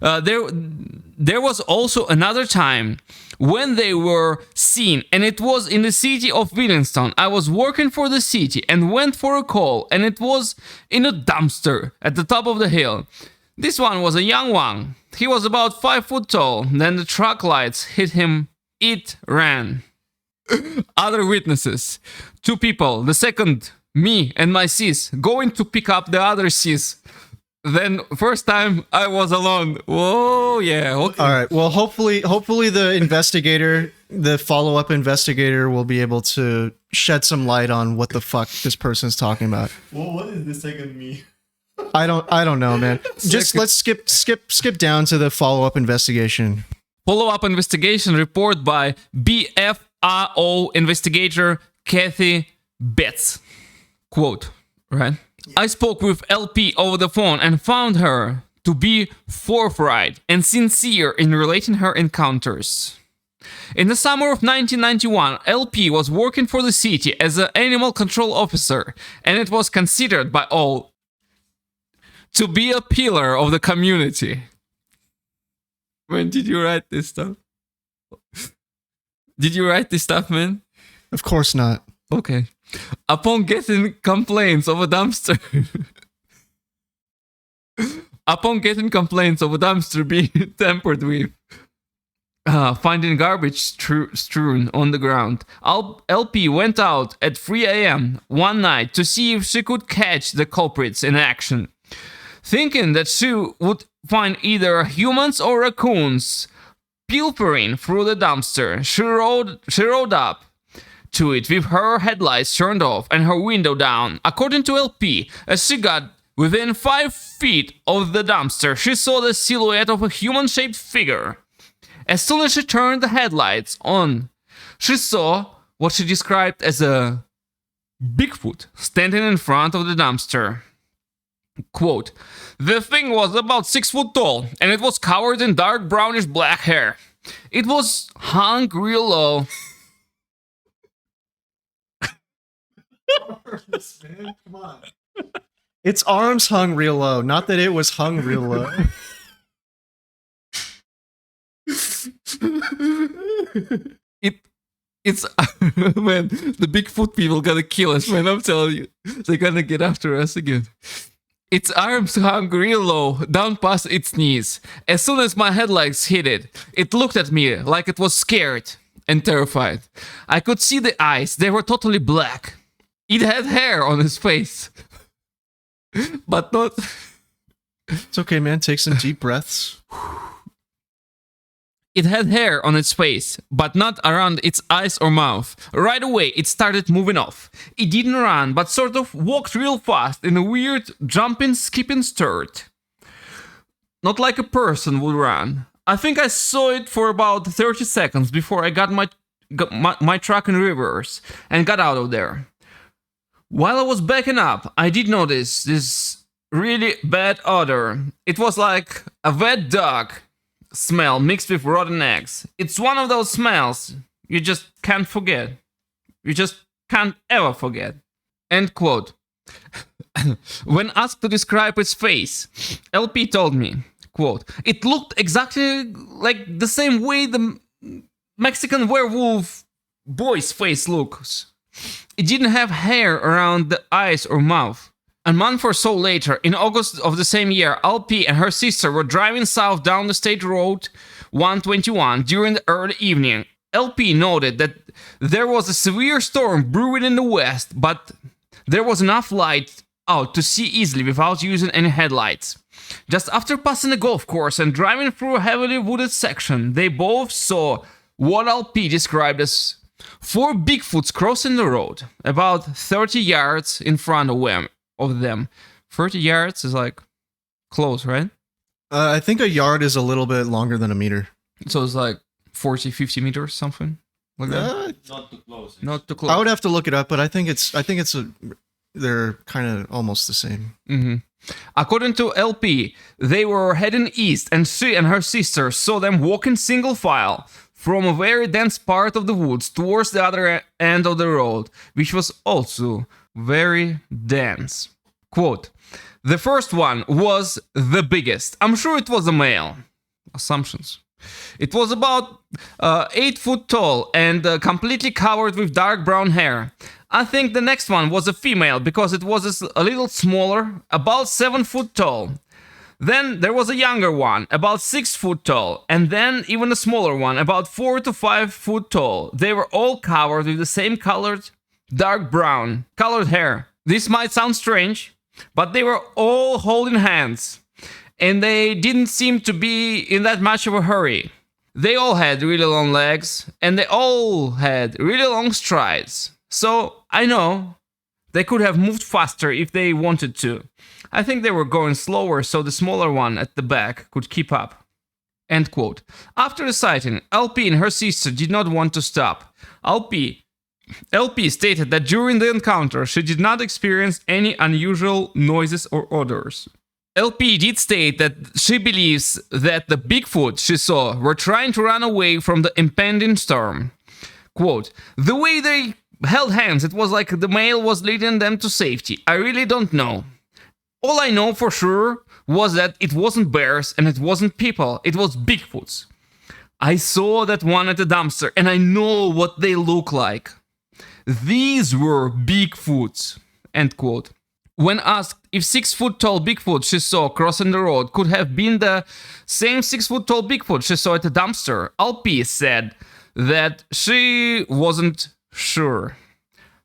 There was also another time when they were seen, and it was in the city of Williston. I was working for the city and went for a call, and it was in a dumpster at the top of the hill. This one was a young one. He was about 5 foot tall. Then the truck lights hit him. It ran. Other witnesses. 2 people. The second, me and my sis, going to pick up the other sis. Then first time I was alone. Whoa, yeah. Okay. All right. Well, hopefully the investigator, the follow-up investigator, will be able to shed some light on what the fuck this person's talking about. Well, what is the second me? I don't know, man. Just let's skip down to the follow-up investigation. Follow-up investigation report by BFRO investigator Kathy Betts. Quote, right? I spoke with LP over the phone and found her to be forthright and sincere in relating her encounters. In the summer of 1991, LP was working for the city as an animal control officer, and it was considered by all to be a pillar of the community. When did you write this stuff? Did you write this stuff, man? Of course not. Okay. Upon getting complaints of a dumpster being tampered with, finding garbage strewn on the ground, LP went out at 3 a.m. one night to see if she could catch the culprits in action. Thinking that she would find either humans or raccoons pilfering through the dumpster, she rode up to it with her headlights turned off and her window down. According to LP, as she got within 5 feet of the dumpster, she saw the silhouette of a human-shaped figure. As soon as she turned the headlights on, she saw what she described as a Bigfoot standing in front of the dumpster. Quote, the thing was about 6 foot tall, and it was covered in dark brownish black hair. It was hung real low. Man, come on. Its arms hung real low, not that it was hung real low. It's man, the Bigfoot people gonna kill us, man. I'm telling you, they're gonna get after us again. Its arms hung real low, down past its knees. As soon as my headlights hit it, it looked at me like it was scared and terrified. I could see the eyes; they were totally black. It had hair on its face, but not. It's okay, man. Take some deep breaths. It had hair on its face, but not around its eyes or mouth. Right away, it started moving off. It didn't run, but sort of walked real fast in a weird jumping, skipping start. Not like a person would run. I think I saw it for about 30 seconds before I got my truck in reverse and got out of there. While I was backing up, I did notice this really bad odor. It was like a wet dog smell mixed with rotten eggs. It's one of those smells you just can't forget. You just can't ever forget. End quote. When asked to describe its face, LP told me, quote, it looked exactly like the same way the Mexican werewolf boy's face looks. It didn't have hair around the eyes or mouth. A month or so later, in August of the same year, LP and her sister were driving south down the state road 121 during the early evening. LP noted that there was a severe storm brewing in the west, but there was enough light out to see easily without using any headlights. Just after passing a golf course and driving through a heavily wooded section, they both saw what LP described as 4 Bigfoots crossing the road, about 30 yards in front of them. 30 yards is like close, right? I think a yard is a little bit longer than a meter. So it's like 40, 50 meters, something like that. Not too close. Not too close. I would have to look it up, but I think they're kind of almost the same. Mm-hmm. According to LP, they were heading east, and she and her sister saw them walking single file from a very dense part of the woods towards the other end of the road, which was also very dense. Quote, the first one was the biggest. I'm sure it was a male. Assumptions. It was about 8 foot tall and completely covered with dark brown hair. I think the next one was a female because it was a little smaller, about 7 foot tall. Then there was a younger one, about 6 foot tall, and then even a smaller one, about 4 to 5 foot tall. They were all covered with the same colored, dark brown, colored hair. This might sound strange, but they were all holding hands, and they didn't seem to be in that much of a hurry. They all had really long legs, and they all had really long strides. So I know they could have moved faster if they wanted to. I think they were going slower so the smaller one at the back could keep up. End quote. After the sighting, LP and her sister did not want to stop. LP stated that during the encounter she did not experience any unusual noises or odors. LP did state that she believes that the Bigfoot she saw were trying to run away from the impending storm. Quote, the way they held hands, it was like the male was leading them to safety. I really don't know. All I know for sure was that it wasn't bears and it wasn't people, it was Bigfoots. I saw that one at the dumpster and I know what they look like. These were Bigfoots. End quote. When asked if 6 foot tall Bigfoot she saw crossing the road could have been the same 6 foot tall Bigfoot she saw at the dumpster, LP said that she wasn't sure.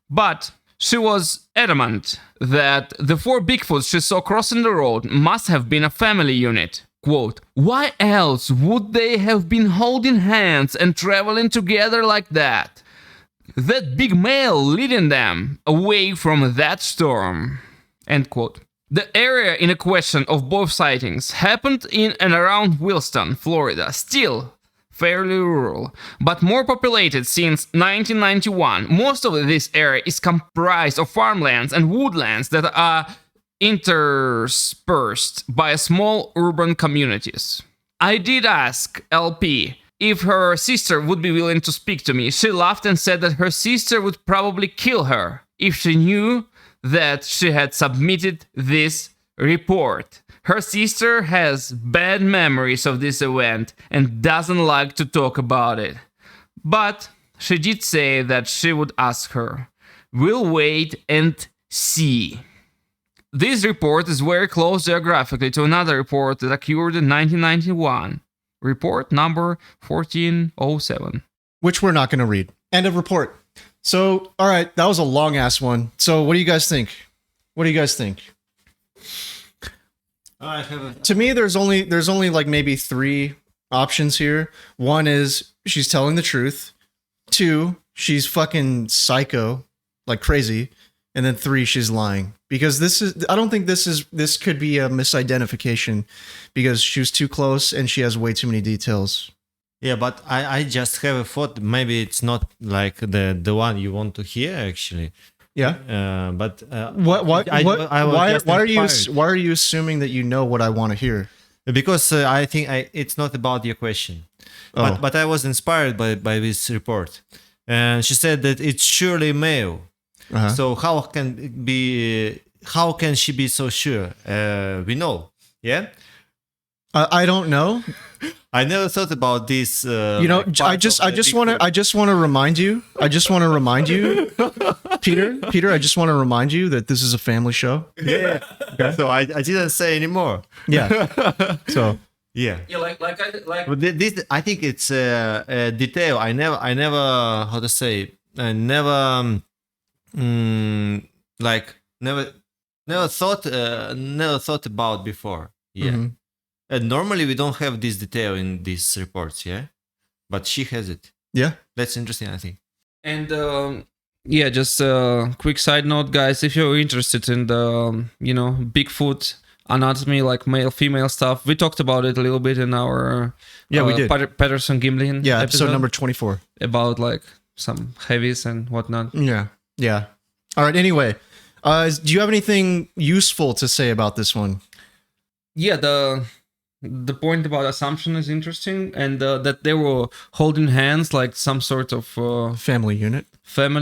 But she was adamant that the 4 Bigfoots she saw crossing the road must have been a family unit. Quote, why else would they have been holding hands and traveling together like that? That big male leading them away from that storm. End quote. The area in a question of both sightings happened in and around Williston, Florida, still fairly rural, but more populated since 1991. Most of this area is comprised of farmlands and woodlands that are interspersed by small urban communities. I did ask LP if her sister would be willing to speak to me. She laughed and said that her sister would probably kill her if she knew that she had submitted this report. Her sister has bad memories of this event and doesn't like to talk about it. But she did say that she would ask her. We'll wait and see. This report is very close geographically to another report that occurred in 1991. Report number 1407. Which we're not going to read. End of report. So, all right, that was a long ass one. So, what do you guys think? What do you guys think? To me, there's only like maybe 3 options here. One is she's telling the truth. 2, she's fucking psycho, like crazy. And then 3, she's lying. Because I don't think this could be a misidentification because she was too close and she has way too many details. Yeah, but I just have a thought. Maybe it's not like the one you want to hear actually. Yeah. But why are you assuming that you know what I want to hear? Because I think it's not about your question. Oh. But I was inspired by this report. And she said that it's surely male. Uh-huh. So how can she be so sure? We know. Yeah. I don't know. I never thought about this. I just want to remind you. Peter. I just want to remind you that this is a family show. Yeah. Okay. So I didn't say anymore. Yeah. So yeah. Yeah, like. But this, I think it's a detail. I never. How to say? I never. Never thought about before. Yeah. Mm-hmm. And normally we don't have this detail in these reports, yeah? But she has it. yeah. That's interesting, I think. And yeah, just a quick side note, guys. If you're interested in the Bigfoot anatomy, like male female stuff, we talked about it a little bit in our we did. Patterson Gimlin Episode number 24 about like some heavies and whatnot. Yeah. All right. Anyway, do you have anything useful to say about this one? Yeah, the point about assumption is interesting, and that they were holding hands like some sort of Family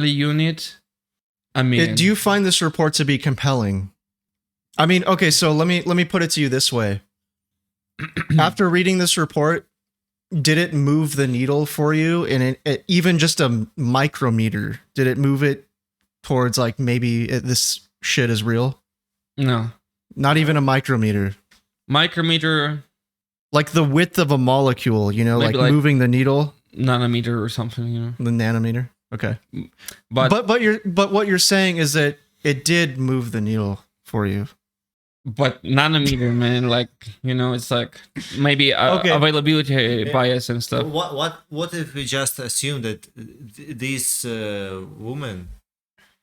unit. I mean, Do you find this report to be compelling? I mean, okay, so let me put it to you this way. After reading this report, did it move the needle for you in even just a micrometer? Did it move it towards like maybe this shit is real? No. Not even a micrometer. Micrometer, like the width of a molecule, like moving the needle. Nanometer or something, The nanometer. Okay. But what you're saying is that it did move the needle for you. But nanometer, man, like it's like maybe availability bias and stuff. What if we just assume that this woman,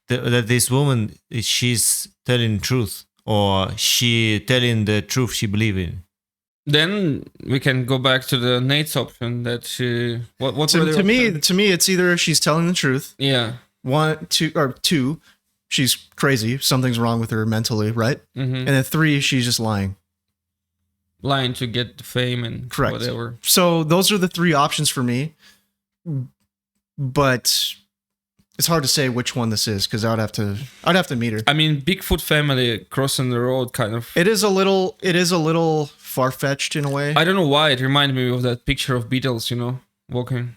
that this woman, she's telling truth? Or she telling the truth she believe in? Then we can go back to the Nate's option that she. What to me, it's either she's telling the truth. Yeah. 1, 2, or 2, she's crazy. Something's wrong with her mentally, right? Mm-hmm. And then 3, she's just lying. Lying to get the fame and correct. Whatever. So those are the 3 options for me. But it's hard to say which one this is because I'd have to meet her. I mean, Bigfoot family crossing the road, kind of. It is a little far fetched in a way. I don't know why it reminded me of that picture of Beatles, walking.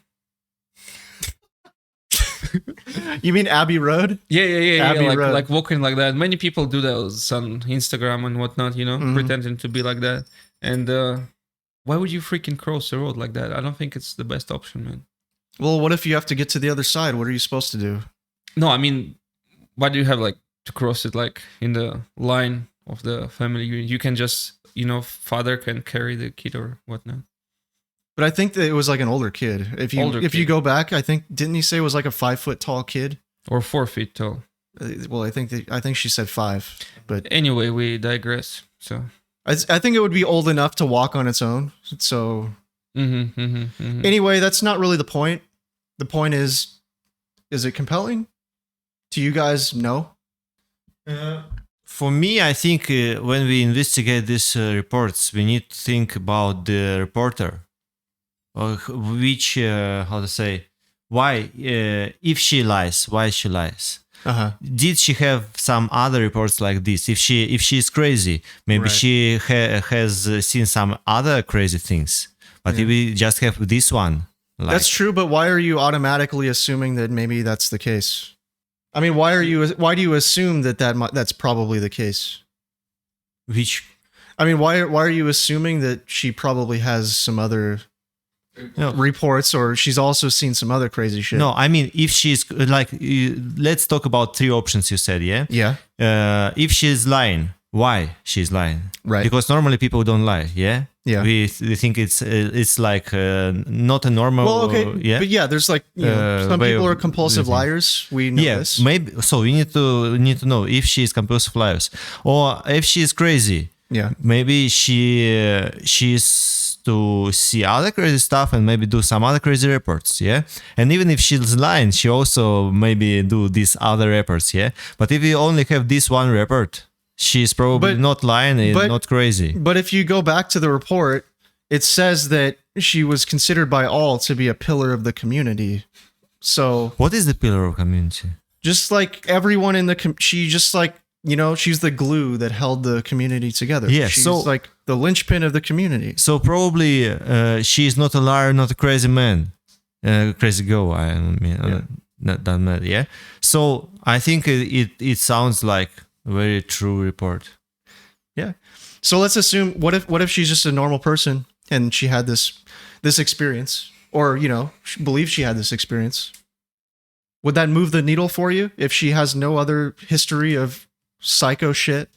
You mean Abbey Road? Yeah. Abbey Road. Like walking like that. Many people do those on Instagram and whatnot, pretending to be like that. And why would you freaking cross the road like that? I don't think it's the best option, man. Well, what if you have to get to the other side? What are you supposed to do? No, I mean, why do you have like to cross it like in the line of the family unit? You can just, father can carry the kid or whatnot. But I think that it was like an older kid. If you go back, I think didn't he say it was like a 5 foot tall kid or 4 feet tall? Well, I think she said 5. But anyway, we digress. So I think it would be old enough to walk on its own. So. Anyway, that's not really the point. The point is it compelling? To you guys, no? For me, I think when we investigate these reports, we need to think about the reporter. Which, why, if she lies, why she lies. Uh-huh. Did she have some other reports like this? If she's crazy, maybe right. she has seen some other crazy things. But if we just have this one, Like, That's true, but why are you automatically assuming that maybe that's the case? I mean, why do you assume that's probably the case? which I mean, why are you assuming that she probably has some other no, reports, or she's also seen some other crazy shit? no, I mean, if she's like, let's talk about three options you said, yeah? Yeah. If she's lying, why she's lying? Right. Because normally people don't lie, yeah? Yeah. We think it's like not a normal. Well, okay, yeah. but yeah, there's like some way people of are compulsive living. liars. We know Yeah, this. maybe. So we need to know if she's compulsive liars or if she's crazy. Yeah. Maybe she's to see other crazy stuff and maybe do some other crazy reports, yeah. And even if she's lying, she also maybe do these other reports, yeah. But if you only have this one report, she's probably But- not lying and but- not crazy. But if you go back to the report, it says that she was considered by all to be a pillar of the community. So What is the pillar of community? just like everyone in she just like, she's the glue that held the community together. Yeah, she's so- like the linchpin of the community. So probably she's not a liar, not a crazy man, crazy girl. I don't mean not that matter. Yeah. So I think it sounds like a very true report. Yeah. So let's assume what if she's just a normal person and she had this experience, or she believes she had this experience. Would that move the needle for you if she has no other history of psycho shit?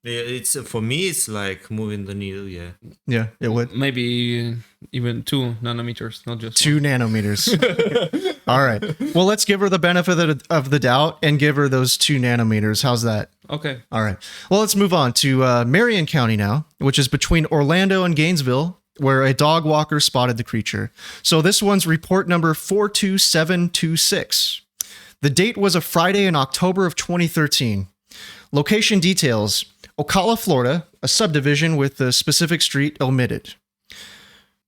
Yeah, it's for me. It's like moving the needle. Yeah. Yeah, it would. Maybe even 2 nanometers, not just 2 nanometers. All right. Well, let's give her the benefit of the doubt and give her those 2 nanometers. How's that? one. Okay. All right. Well, let's move on to Marion County now, which is between Orlando and Gainesville, where a dog walker spotted the creature. So this one's report number 42726. The date was a Friday in October of 2013. Location details: Ocala, Florida, a subdivision with the specific street omitted.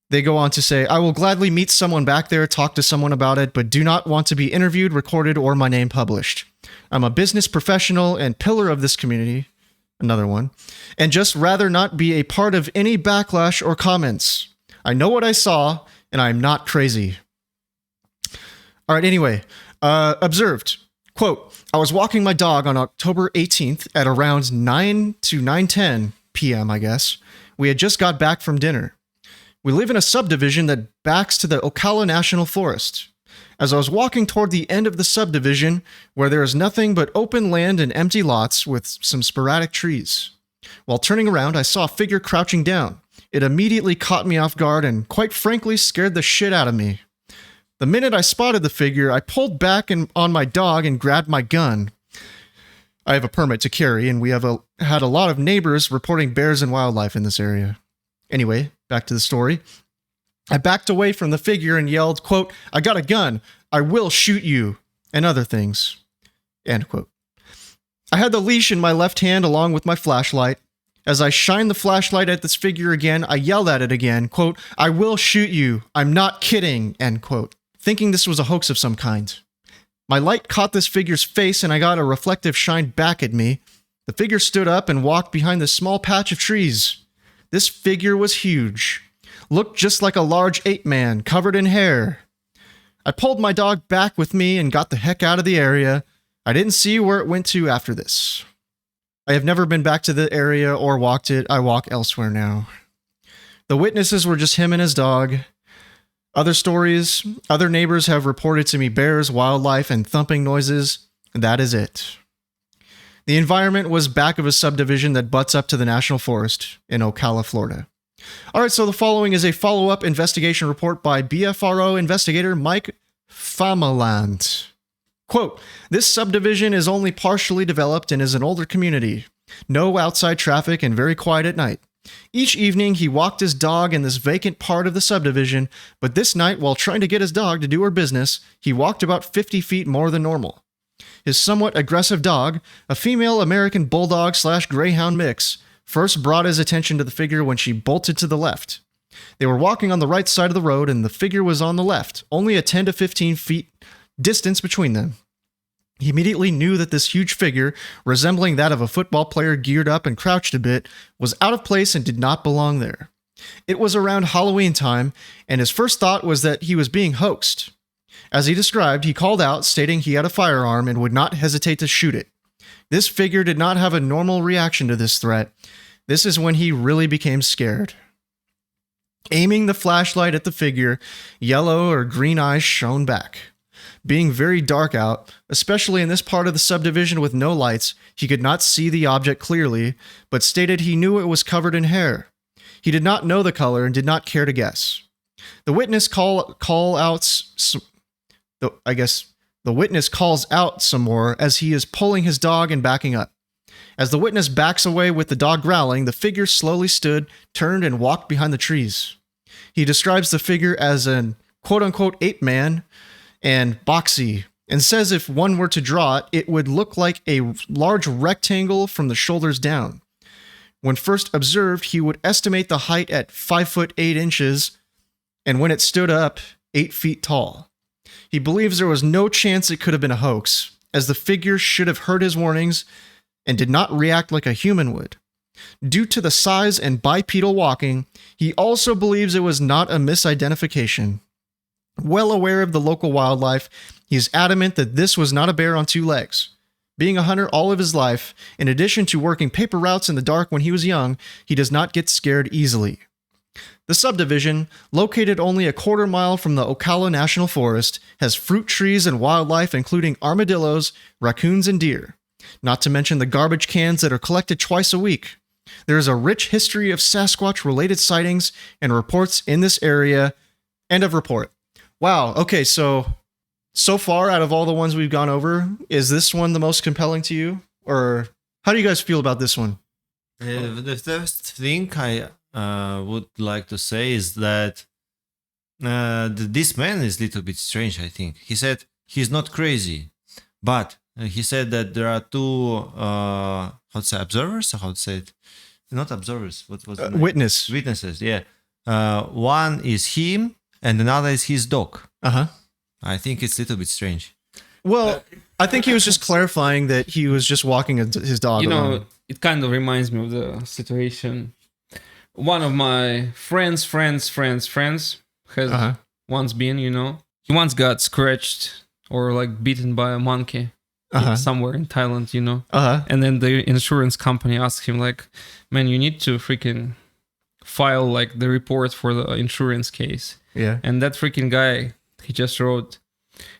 They go on to say, I will gladly meet someone back there, talk to someone about it, but do not want to be interviewed, recorded, or my name published. I'm a business professional and pillar of this community. Another one. And just rather not be a part of any backlash or comments. I know what I saw, and I'm not crazy. All right, anyway. Observed. Quote, I was walking my dog on October 18th at around 9 to 9:10 p.m., I guess. We had just got back from dinner. We live in a subdivision that backs to the Ocala National Forest. As I was walking toward the end of the subdivision, where there is nothing but open land and empty lots with some sporadic trees. While turning around, I saw a figure crouching down. It immediately caught me off guard and, quite frankly, scared the shit out of me. The minute I spotted the figure, I pulled back on my dog and grabbed my gun. I have a permit to carry, and we have had a lot of neighbors reporting bears and wildlife in this area. Anyway, back to the story. I backed away from the figure and yelled, quote, I got a gun. I will shoot you, and other things. End quote. I had the leash in my left hand along with my flashlight. As I shined the flashlight at this figure again, I yelled at it again, quote, I will shoot you. I'm not kidding, end quote, thinking this was a hoax of some kind. My light caught this figure's face and I got a reflective shine back at me. The figure stood up and walked behind this small patch of trees. This figure was huge. Looked just like a large ape man covered in hair. I pulled my dog back with me and got the heck out of the area. I didn't see where it went to after this. I have never been back to the area or walked it. I walk elsewhere now. The witnesses were just him and his dog. Other stories, other neighbors have reported to me bears, wildlife, and thumping noises. That is it. The environment was back of a subdivision that butts up to the National Forest in Ocala, Florida. All right, so the following is a follow-up investigation report by BFRO investigator Mike Famaland. Quote, this subdivision is only partially developed and is an older community. No outside traffic and very quiet at night. Each evening, he walked his dog in this vacant part of the subdivision, but this night, while trying to get his dog to do her business, he walked about 50 feet more than normal. His somewhat aggressive dog, a female American Bulldog / Greyhound mix, first brought his attention to the figure when she bolted to the left. They were walking on the right side of the road, and the figure was on the left, only a 10 to 15 feet distance between them. He immediately knew that this huge figure, resembling that of a football player geared up and crouched a bit, was out of place and did not belong there. It was around Halloween time, and his first thought was that he was being hoaxed. As he described, he called out, stating he had a firearm and would not hesitate to shoot it. This figure did not have a normal reaction to this threat. This is when he really became scared. Aiming the flashlight at the figure, yellow or green eyes shone back. Being very dark out, especially in this part of the subdivision with no lights, he could not see the object clearly, but stated he knew it was covered in hair. He did not know the color and did not care to guess. The witness the witness calls out some more as he is pulling his dog and backing up. As the witness backs away with the dog growling, the figure slowly stood, turned, and walked behind the trees. He describes the figure as an quote-unquote ape man and boxy, and says if one were to draw it, it would look like a large rectangle from the shoulders down. When first observed, he would estimate the height at 5 foot 8 inches, and when it stood up, 8 feet tall. He believes there was no chance it could have been a hoax, as the figure should have heard his warnings and did not react like a human would. Due to the size and bipedal walking, he also believes it was not a misidentification. Well aware of the local wildlife, he is adamant that this was not a bear on 2 legs. Being a hunter all of his life, in addition to working paper routes in the dark when he was young, he does not get scared easily. The subdivision, located only a quarter mile from the Ocala National Forest, has fruit trees and wildlife including armadillos, raccoons, and deer. Not to mention the garbage cans that are collected twice a week. There is a rich history of Sasquatch-related sightings and reports in this area. End of report. Wow, okay, so far out of all the ones we've gone over, is this one the most compelling to you? Or how do you guys feel about this one? The first thing I would like to say is that this man is a little bit strange, I think. He said he's not crazy, but he said that there are 2, observers? How to say it? Not observers. What was the name? Witnesses, yeah. One is him, and another is his dog. Uh-huh. I think it's a little bit strange. Well, I think he was just clarifying that he was just walking his dog along. It kind of reminds me of the situation. One of my friends has once been, he once got scratched or like beaten by a monkey somewhere in Thailand, and then the insurance company asked him like, man, you need to freaking file like the report for the insurance case. Yeah. And that freaking guy, he just wrote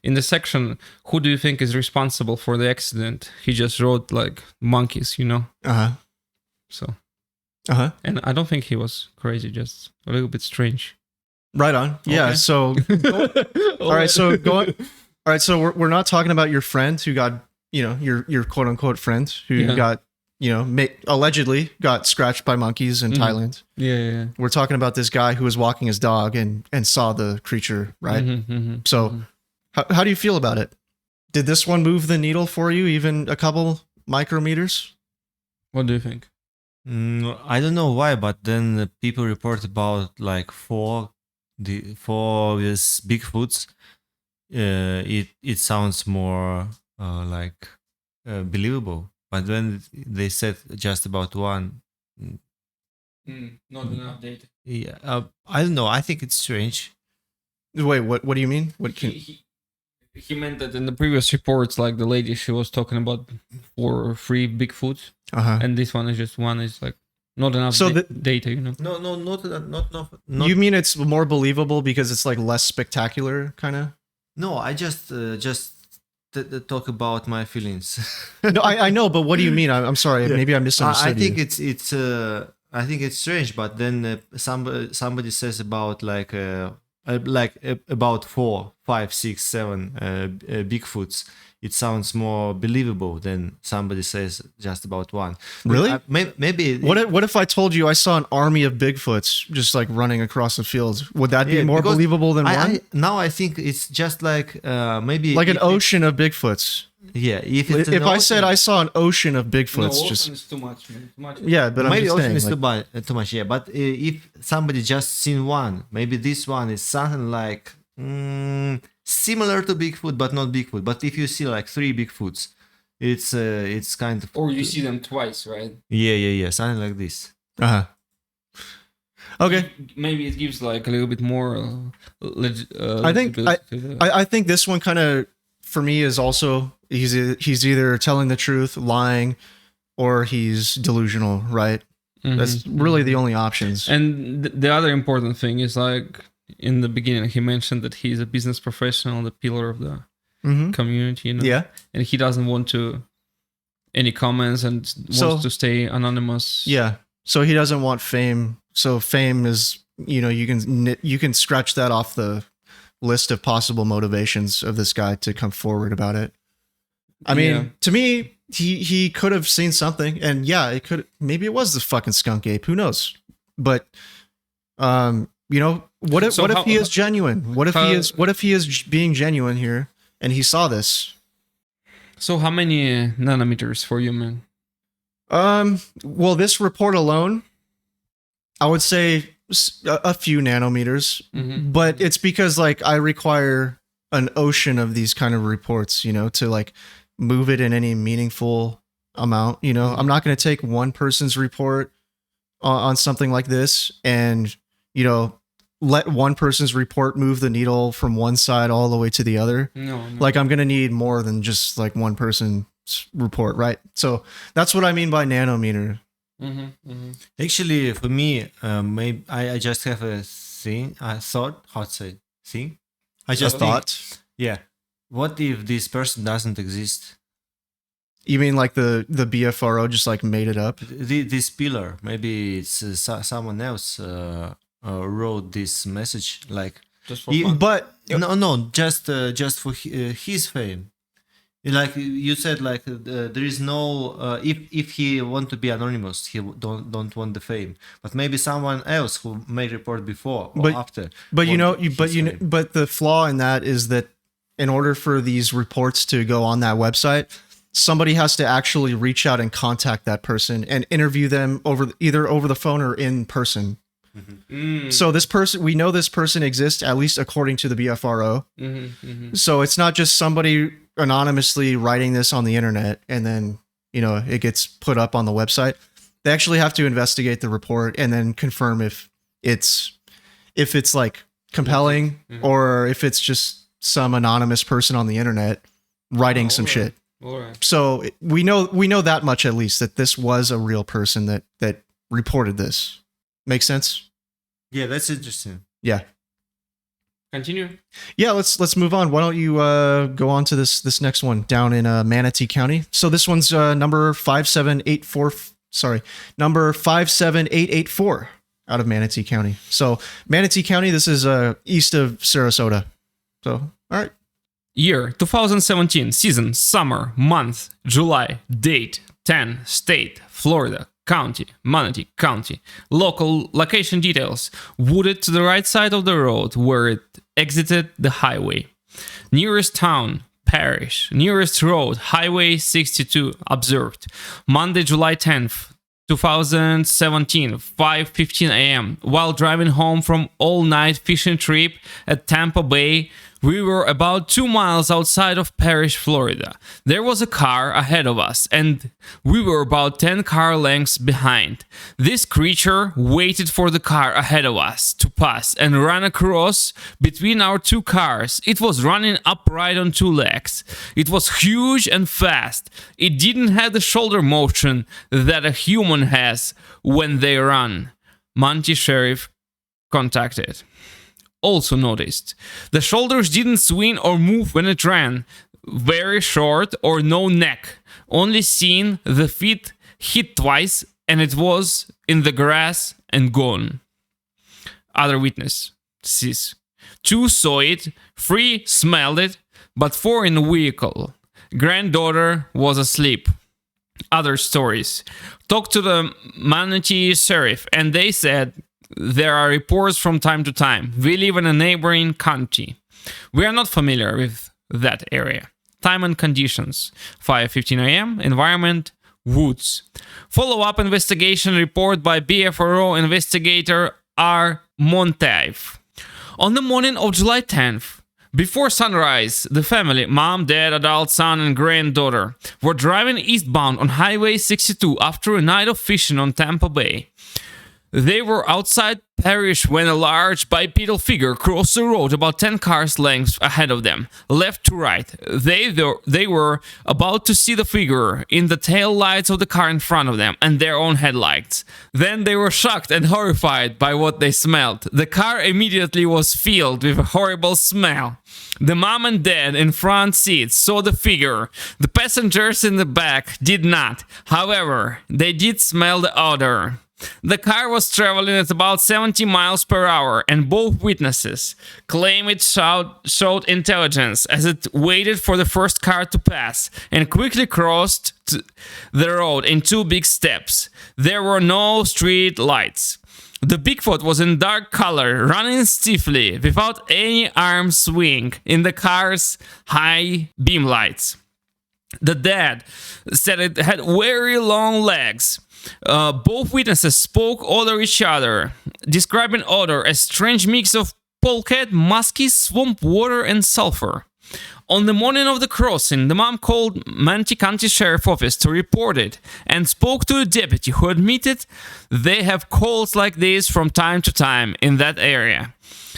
in the section, who do you think is responsible for the accident? He just wrote like monkeys, So. And I don't think he was crazy, just a little bit strange. Right on. Yeah. Okay. So, all right. So we're not talking about your friend who got, your quote unquote friend who got, allegedly got scratched by monkeys in Thailand. Yeah. We're talking about this guy who was walking his dog and saw the creature, right? So how do you feel about it? Did this one move the needle for you, even a couple micrometers? What do you think? I don't know why, but then people report about like 4 these Bigfoots. It sounds more like believable. But when they said just about 1, not enough data. Yeah, I don't know. I think it's strange. Wait, what do you mean? He meant that in the previous reports, like the lady, she was talking about 4 or 3 Bigfoot, and this one is just one. Is like not enough data, No, not. You mean it's more believable because it's like less spectacular, kind of? No, I just talk about my feelings. No, I know, but what do you mean? I'm sorry, maybe I misunderstood. I think I think it's strange, but then somebody says about like about 4, 5, 6, 7 Bigfoots. It sounds more believable than somebody says just about 1. Really? Maybe. What if I told you I saw an army of Bigfoots just like running across the fields? Would that be more believable than 1? Now I think it's just like maybe like an ocean of Bigfoots. Yeah, if I said I saw an ocean of Bigfoots, ocean is too much, man. Too much. Yeah, but maybe I'm just ocean is saying, too much. Yeah, but if somebody just seen 1, maybe this one is something like similar to Bigfoot, but not Bigfoot. But if you see like 3 Bigfoots, it's kind of, or you see them twice, right? Yeah, something like this. Okay. Maybe it gives like a little bit more. I think this one kind of, for me, is also he's either telling the truth, lying, or he's delusional, right? That's really the only options. And the other important thing is, like, in the beginning, he mentioned that he's a business professional, the pillar of the community, you know? Yeah. And he doesn't want to any comments and wants to stay anonymous. Yeah. So he doesn't want fame. So fame is, you know, you can scratch that off the list of possible motivations of this guy to come forward about it. I mean, to me, he could have seen something, and yeah, maybe it was the fucking skunk ape. Who knows? But you know, what if he is genuine? What if he is being genuine here and he saw this? So how many nanometers for you, man? Well, this report alone, I would say a few nanometers, but it's because like I require an ocean of these kind of reports, you know, to like move it in any meaningful amount. You know, I'm not going to take one person's report on something like this and, you know, let one person's report move the needle from one side all the way to the other. No. Like I'm going to need more than just like one person's report, right? So that's what I mean by nanometer. Actually, for me, maybe I just have a thing. I thought, how to say, thing. I just thought. Yeah. What if this person doesn't exist? You mean like the BFRO just like made it up? This pillar, maybe it's someone else wrote this message, like just for fun. But no, just for his fame. Like you said, like there is no if he want to be anonymous, he don't want the fame. But maybe someone else who made report before or after. But but the flaw in that is that in order for these reports to go on that website, somebody has to actually reach out and contact that person and interview them either over the phone or in person. So this person, we know this person exists, at least according to the BFRO. So it's not just somebody anonymously writing this on the internet and then, you know, it gets put up on the website. They actually have to investigate the report and then confirm if it's like compelling or if it's just some anonymous person on the internet writing some shit. So we know that much, at least, that this was a real person that reported this. Make sense? Yeah, that's interesting. Yeah. Continue. Yeah, let's move on. Why don't you go on to this next one down in Manatee County? So this one's number 57884. Sorry, number 57884 out of Manatee County. So Manatee County, this is east of Sarasota. So all right. Year 2017, season, summer, month, July, date, 10, state, Florida, county, Manatee County. Local location details. Wooded to the right side of the road where it exited the highway. Nearest town, parish. Nearest road, Highway 62, observed. Monday, July 10th, 2017, 5:15 a.m. While driving home from all-night fishing trip at Tampa Bay, we were about 2 miles outside of Parrish, Florida. There was a car ahead of us, and we were about 10 car lengths behind. This creature waited for the car ahead of us to pass and ran across between our two cars. It was running upright on two legs. It was huge and fast. It didn't have the shoulder motion that a human has when they run. Monty Sheriff contacted. Also noticed, the shoulders didn't swing or move when it ran. Very short or no neck. Only seen the feet hit twice and it was in the grass and gone. Other witness, sis. 2 saw it, 3 smelled it, but 4 in the vehicle. Granddaughter was asleep. Other stories. Talked to the Manatee Sheriff and they said, there are reports from time to time. We live in a neighboring county. We are not familiar with that area. Time and conditions. 5:15 a.m. Environment, woods. Follow-up investigation report by BFRO investigator R. Monteith. On the morning of July 10th, before sunrise, the family, mom, dad, adult son, and granddaughter, were driving eastbound on Highway 62 after a night of fishing on Tampa Bay. They were outside parish when a large bipedal figure crossed the road about 10 cars lengths ahead of them, left to right. They were about to see the figure in the tail lights of the car in front of them and their own headlights. Then they were shocked and horrified by what they smelled. The car immediately was filled with a horrible smell. The mom and dad in front seats saw the figure. The passengers in the back did not. However, they did smell the odor. The car was traveling at about 70 miles per hour, and both witnesses claim it showed intelligence as it waited for the first car to pass and quickly crossed the road in 2 big steps. There were no street lights. The Bigfoot was in dark color, running stiffly without any arm swing in the car's high beam lights. The dad said it had very long legs. Both witnesses spoke over each other, describing odor as strange mix of polecat, musky, swamp water, and sulfur. On the morning of the crossing, the mom called Manatee County Sheriff Office to report it and spoke to a deputy who admitted they have calls like this from time to time in that area.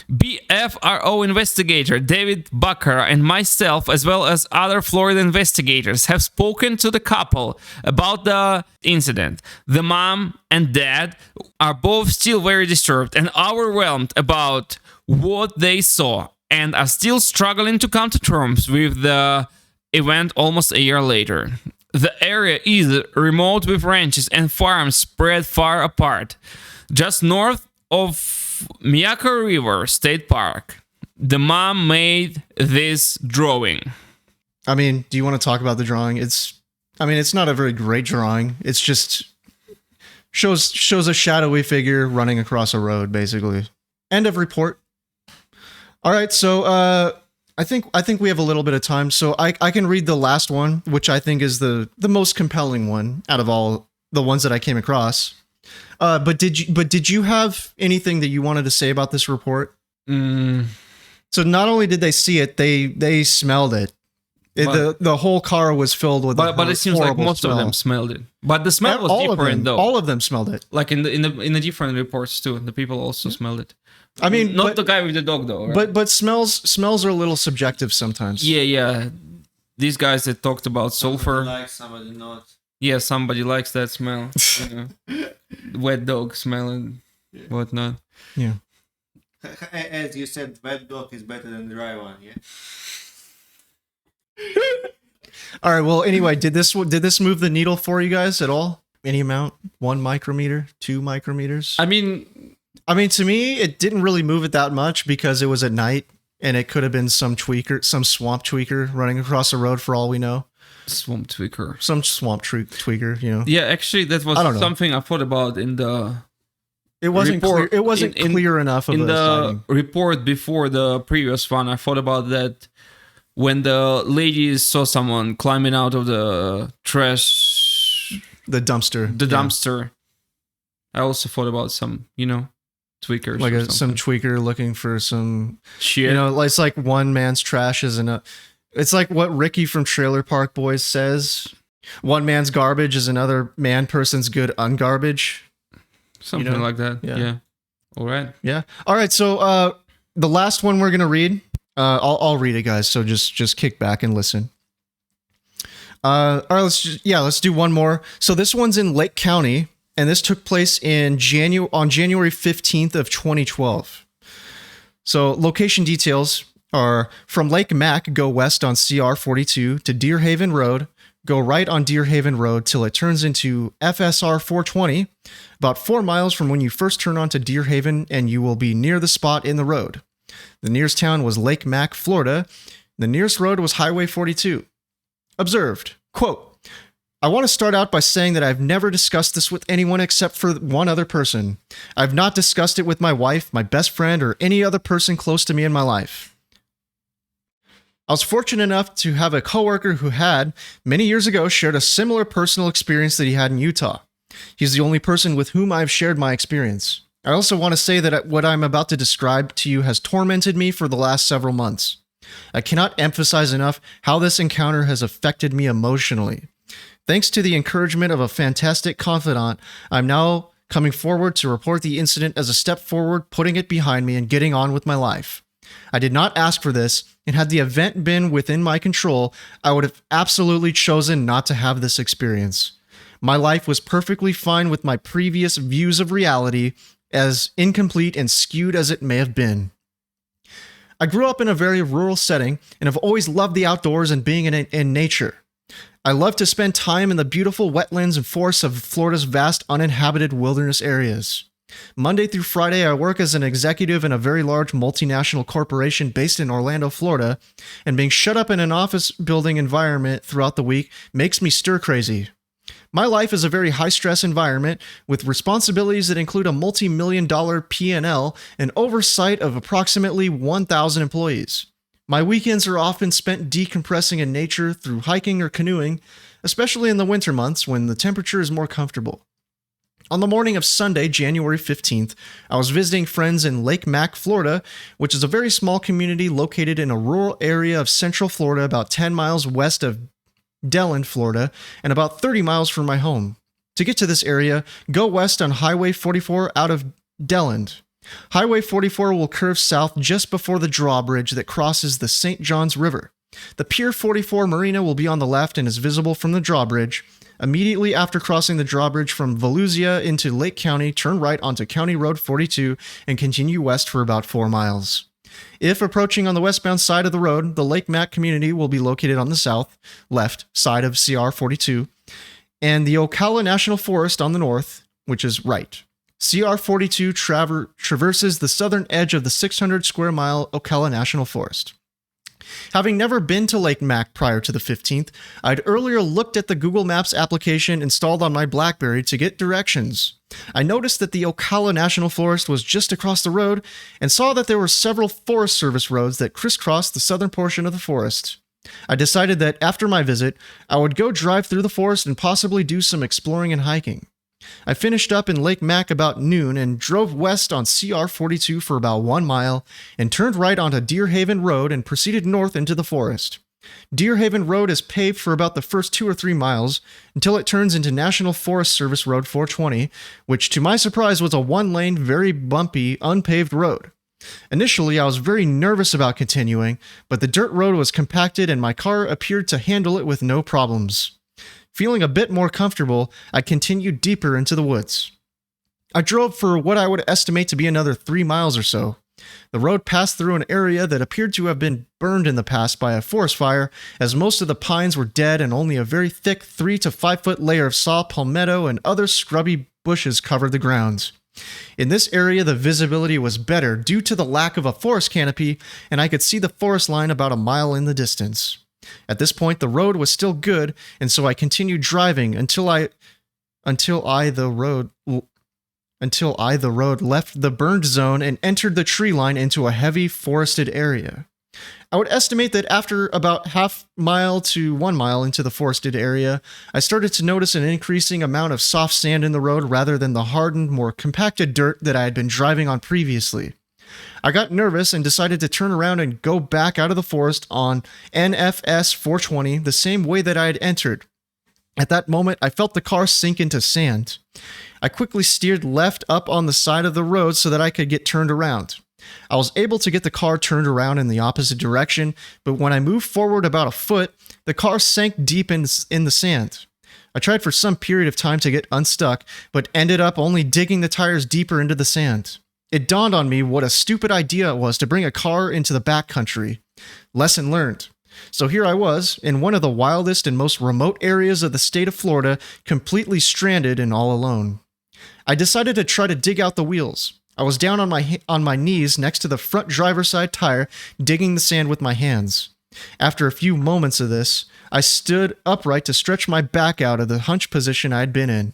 BFRO investigator David Baccara and myself, as well as other Florida investigators, have spoken to the couple about the incident. The mom and dad are both still very disturbed and overwhelmed about what they saw and are still struggling to come to terms with the event almost a year later. The area is remote with ranches and farms spread far apart. Just north of Miyako River State Park, the mom made this drawing. I mean, do you want to talk about the drawing? It's not a very great drawing. It's just shows a shadowy figure running across a road, basically. End of report. All right, so I think we have a little bit of time, so I can read the last one, which I think is the most compelling one out of all the ones that I came across. But did you have anything that you wanted to say about this report? So not only did they see it, they smelled it. The whole car was filled with. But it seems like most of them smelled it. But the smell was different, though. All of them smelled it. Like in the different reports too. The people also smelled it. I mean, not the guy with the dog though. Right? But smells are a little subjective sometimes. Yeah. These guys that talked about sulfur. Somebody likes, somebody not. Yeah, somebody likes that smell. Wet dog smell and whatnot. Yeah. As you said, wet dog is better than dry one, yeah? All right, well, anyway, did this move the needle for you guys at all? Any amount? 1 micrometer? 2 micrometers? I mean, to me, it didn't really move it that much because it was at night and it could have been some swamp tweaker running across the road for all we know. Swamp tweaker. Some swamp tweaker, you know. Yeah, actually, that was something I thought about in the. It wasn't report, clear. It wasn't clear enough of in the sighting. report before the previous one. I thought about that when the ladies saw someone climbing out of the trash, the dumpster. Dumpster. I also thought about some, tweakers, like some tweaker looking for some shit. It's like one man's trash isn't a. It's like what Ricky from Trailer Park Boys says. One man's garbage is another person's good ungarbage. Something like that. Yeah. All right. Yeah. All right. So the last one we're going to read, I'll read it, guys. So just kick back and listen. All right. Let's do one more. So this one's in Lake County, and this took place on January 15th of 2012. So location details are from Lake Mac, go west on CR 42 to Deer Haven Road, go right on Deer Haven Road till it turns into FSR 420, about 4 miles from when you first turn onto Deer Haven, and you will be near the spot in the road. The nearest town was Lake Mac, Florida. The nearest road was Highway 42. Observed, quote, I want to start out by saying that I've never discussed this with anyone except for one other person. I've not discussed it with my wife, my best friend, or any other person close to me in my life. I was fortunate enough to have a coworker who had, many years ago, shared a similar personal experience that he had in Utah. He's the only person with whom I've shared my experience. I also want to say that what I'm about to describe to you has tormented me for the last several months. I cannot emphasize enough how this encounter has affected me emotionally. Thanks to the encouragement of a fantastic confidant, I'm now coming forward to report the incident as a step forward, putting it behind me, and getting on with my life. I did not ask for this, and had the event been within my control, I would have absolutely chosen not to have this experience. My life was perfectly fine with my previous views of reality, as incomplete and skewed as it may have been. I grew up in a very rural setting and have always loved the outdoors and being in nature. I love to spend time in the beautiful wetlands and forests of Florida's vast uninhabited wilderness areas. Monday through Friday, I work as an executive in a very large multinational corporation based in Orlando, Florida, and being shut up in an office building environment throughout the week makes me stir crazy. My life is a very high-stress environment with responsibilities that include a multi-million-dollar P&L and oversight of approximately 1,000 employees. My weekends are often spent decompressing in nature through hiking or canoeing, especially in the winter months when the temperature is more comfortable. On the morning of Sunday, January 15th, I was visiting friends in Lake Mack, Florida, which is a very small community located in a rural area of central Florida about 10 miles west of Delland, Florida, and about 30 miles from my home. To get to this area, go west on Highway 44 out of Delland. Highway 44 will curve south just before the drawbridge that crosses the St. Johns River. The Pier 44 Marina will be on the left and is visible from the drawbridge. Immediately after crossing the drawbridge from Volusia into Lake County, turn right onto County Road 42 and continue west for about 4 miles. If approaching on the westbound side of the road, the Lake Mack community will be located on the south-left side of CR 42, and the Ocala National Forest on the north, which is right. CR 42 traverses the southern edge of the 600 square mile Ocala National Forest. Having never been to Lake Mack prior to the 15th, I'd earlier looked at the Google Maps application installed on my BlackBerry to get directions. I noticed that the Ocala National Forest was just across the road and saw that there were several Forest Service roads that crisscrossed the southern portion of the forest. I decided that after my visit, I would go drive through the forest and possibly do some exploring and hiking. I finished up in Lake Mack about noon and drove west on CR 42 for about 1 mile and turned right onto Deer Haven Road and proceeded north into the forest. Deer Haven Road is paved for about the first 2 or 3 miles until it turns into National Forest Service Road 420, which to my surprise was a 1-lane, very bumpy, unpaved road. Initially, I was very nervous about continuing, but the dirt road was compacted and my car appeared to handle it with no problems. Feeling a bit more comfortable, I continued deeper into the woods. I drove for what I would estimate to be another 3 miles or so. The road passed through an area that appeared to have been burned in the past by a forest fire, as most of the pines were dead and only a very thick 3 to 5 foot layer of saw palmetto and other scrubby bushes covered the ground. In this area, the visibility was better due to the lack of a forest canopy, and I could see the forest line about a mile in the distance. At this point, the road was still good, and so I continued driving until the road left the burned zone and entered the tree line into a heavy forested area. I would estimate that after about half mile to 1 mile into the forested area, I started to notice an increasing amount of soft sand in the road rather than the hardened, more compacted dirt that I had been driving on previously. I got nervous and decided to turn around and go back out of the forest on NFS 420 the same way that I had entered. At that moment, I felt the car sink into sand. I quickly steered left up on the side of the road so that I could get turned around. I was able to get the car turned around in the opposite direction, but when I moved forward about a foot, the car sank deep in the sand. I tried for some period of time to get unstuck, but ended up only digging the tires deeper into the sand. It dawned on me what a stupid idea it was to bring a car into the backcountry. Lesson learned. So here I was, in one of the wildest and most remote areas of the state of Florida, completely stranded and all alone. I decided to try to dig out the wheels. I was down on my knees next to the front driver's side tire, digging the sand with my hands. After a few moments of this, I stood upright to stretch my back out of the hunch position I had been in.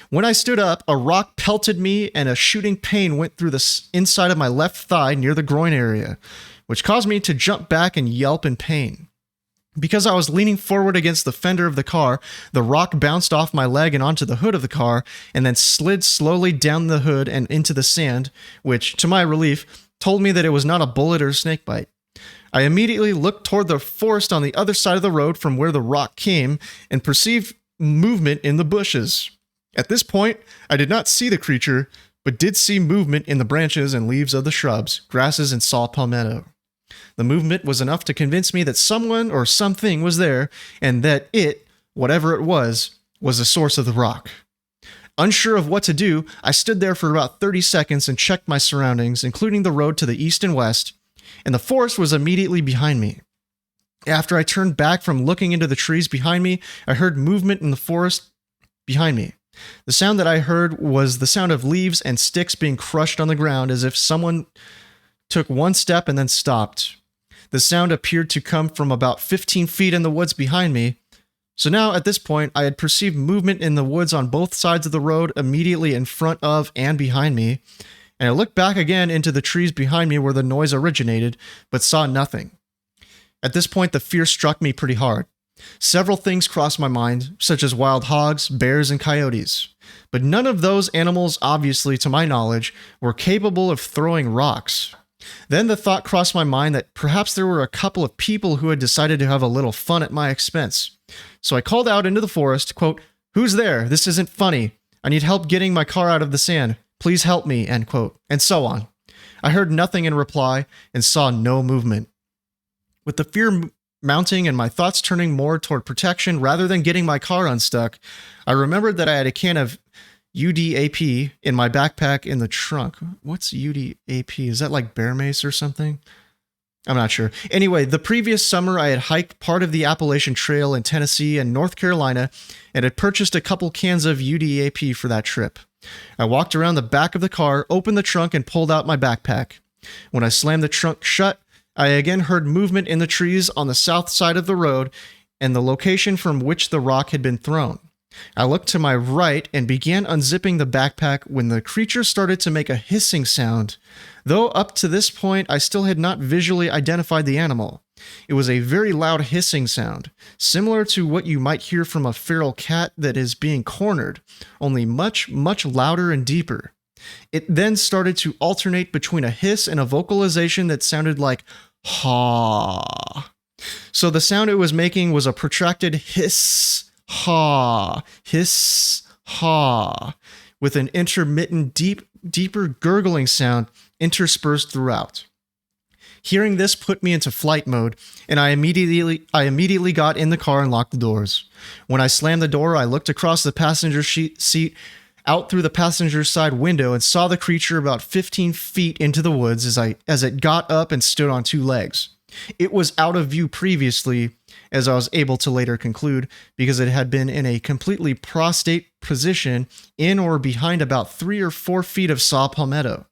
When I stood up, a rock pelted me and a shooting pain went through the inside of my left thigh near the groin area, which caused me to jump back and yelp in pain. Because I was leaning forward against the fender of the car, the rock bounced off my leg and onto the hood of the car, and then slid slowly down the hood and into the sand, which, to my relief, told me that it was not a bullet or a snakebite. I immediately looked toward the forest on the other side of the road from where the rock came and perceived movement in the bushes. At this point, I did not see the creature, but did see movement in the branches and leaves of the shrubs, grasses, and saw palmetto. The movement was enough to convince me that someone or something was there, and that it, whatever it was the source of the rock. Unsure of what to do, I stood there for about 30 seconds and checked my surroundings, including the road to the east and west, and the forest was immediately behind me. After I turned back from looking into the trees behind me, I heard movement in the forest behind me. The sound that I heard was the sound of leaves and sticks being crushed on the ground as if someone took one step and then stopped. The sound appeared to come from about 15 feet in the woods behind me. So now, at this point, I had perceived movement in the woods on both sides of the road immediately in front of and behind me, and I looked back again into the trees behind me where the noise originated, but saw nothing. At this point, the fear struck me pretty hard. Several things crossed my mind, such as wild hogs, bears, and coyotes, but none of those animals, obviously to my knowledge, were capable of throwing rocks. Then the thought crossed my mind that perhaps there were a couple of people who had decided to have a little fun at my expense. So I called out into the forest, quote, "Who's there? This isn't funny. I need help getting my car out of the sand. Please help me," end quote, and so on. I heard nothing in reply and saw no movement. With the fear mounting and my thoughts turning more toward protection rather than getting my car unstuck, I remembered that I had a can of UDAP in my backpack in the trunk. What's UDAP? Is that like bear mace or something? I'm not sure. Anyway, the previous summer I had hiked part of the Appalachian Trail in Tennessee and North Carolina and had purchased a couple cans of UDAP for that trip. I walked around the back of the car, opened the trunk, and pulled out my backpack. When I slammed the trunk shut, I again heard movement in the trees on the south side of the road and the location from which the rock had been thrown. I looked to my right and began unzipping the backpack when the creature started to make a hissing sound. Though up to this point, I still had not visually identified the animal. It was a very loud hissing sound, similar to what you might hear from a feral cat that is being cornered, only much, much louder and deeper. It then started to alternate between a hiss and a vocalization that sounded like "ha." So the sound it was making was a protracted hiss, ha, with an intermittent, deeper gurgling sound interspersed throughout. Hearing this put me into flight mode, and I immediately got in the car and locked the doors. When I slammed the door, I looked across the passenger seat out through the passenger side window and saw the creature about 15 feet into the woods as it got up and stood on two legs. It was out of view previously, as I was able to later conclude, because it had been in a completely prostrate position in or behind about 3 or 4 feet of saw palmetto.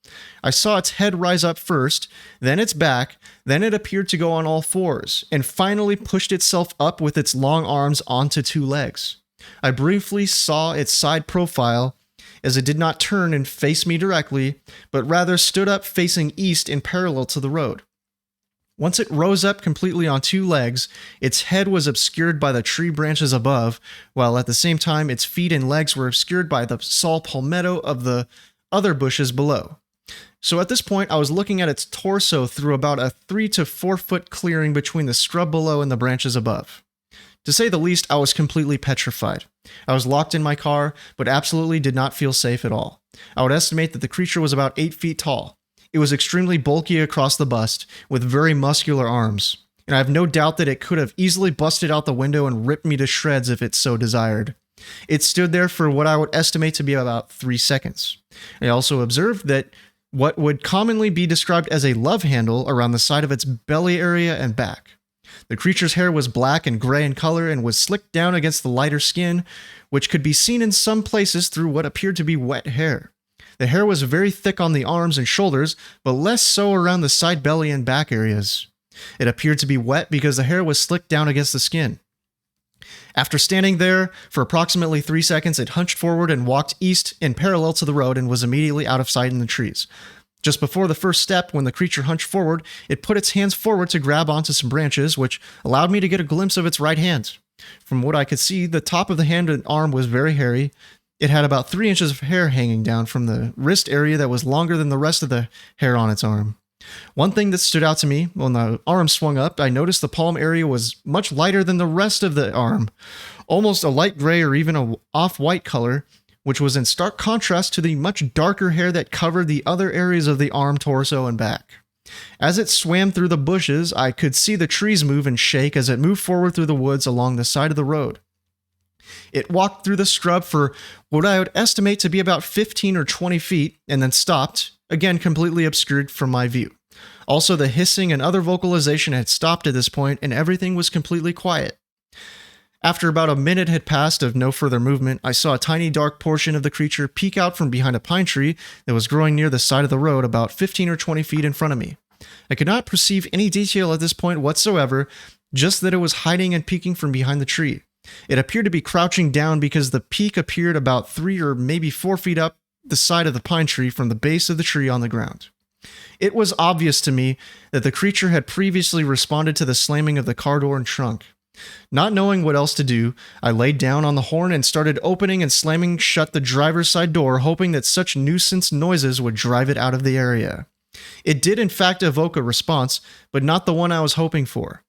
I saw its head rise up first, then its back, then it appeared to go on all fours, and finally pushed itself up with its long arms onto two legs. I briefly saw its side profile, as it did not turn and face me directly, but rather stood up facing east and parallel to the road. Once it rose up completely on two legs, its head was obscured by the tree branches above, while at the same time its feet and legs were obscured by the saw palmetto of the other bushes below. So at this point, I was looking at its torso through about a 3 to 4 foot clearing between the scrub below and the branches above. To say the least, I was completely petrified. I was locked in my car, but absolutely did not feel safe at all. I would estimate that the creature was about 8 feet tall. It was extremely bulky across the bust, with very muscular arms, and I have no doubt that it could have easily busted out the window and ripped me to shreds if it so desired. It stood there for what I would estimate to be about 3 seconds. I also observed that what would commonly be described as a love handle around the side of its belly area and back. The creature's hair was black and gray in color and was slicked down against the lighter skin, which could be seen in some places through what appeared to be wet hair. The hair was very thick on the arms and shoulders, but less so around the side belly and back areas. It appeared to be wet because the hair was slicked down against the skin. After standing there for approximately 3 seconds, it hunched forward and walked east in parallel to the road and was immediately out of sight in the trees. Just before the first step, when the creature hunched forward, it put its hands forward to grab onto some branches, which allowed me to get a glimpse of its right hand. From what I could see, the top of the hand and arm was very hairy. It had about 3 inches of hair hanging down from the wrist area that was longer than the rest of the hair on its arm. One thing that stood out to me, when the arm swung up, I noticed the palm area was much lighter than the rest of the arm, almost a light gray or even an off-white color, which was in stark contrast to the much darker hair that covered the other areas of the arm, torso, and back. As it swam through the bushes, I could see the trees move and shake as it moved forward through the woods along the side of the road. It walked through the scrub for what I would estimate to be about 15 or 20 feet and then stopped, again completely obscured from my view. Also, the hissing and other vocalization had stopped at this point and everything was completely quiet. After about a minute had passed of no further movement, I saw a tiny dark portion of the creature peek out from behind a pine tree that was growing near the side of the road about 15 or 20 feet in front of me. I could not perceive any detail at this point whatsoever, just that it was hiding and peeking from behind the tree. It appeared to be crouching down because the peak appeared about 3 or maybe 4 feet up the side of the pine tree from the base of the tree on the ground. It was obvious to me that the creature had previously responded to the slamming of the car door and trunk. Not knowing what else to do, I laid down on the horn and started opening and slamming shut the driver's side door, hoping that such nuisance noises would drive it out of the area. It did in fact evoke a response, but not the one I was hoping for.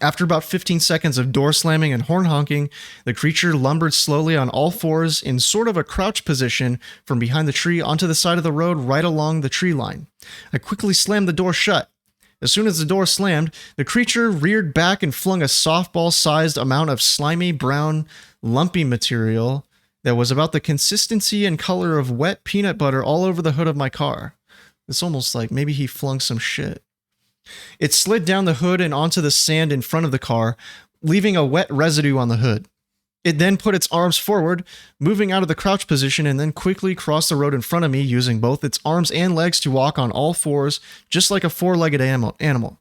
After about 15 seconds of door slamming and horn honking, the creature lumbered slowly on all fours in sort of a crouch position from behind the tree onto the side of the road right along the tree line. I quickly slammed the door shut. As soon as the door slammed, the creature reared back and flung a softball-sized amount of slimy, brown, lumpy material that was about the consistency and color of wet peanut butter all over the hood of my car. It's almost like maybe he flung some shit. It slid down the hood and onto the sand in front of the car, leaving a wet residue on the hood. It then put its arms forward, moving out of the crouch position, and then quickly crossed the road in front of me, using both its arms and legs to walk on all fours, just like a four-legged animal.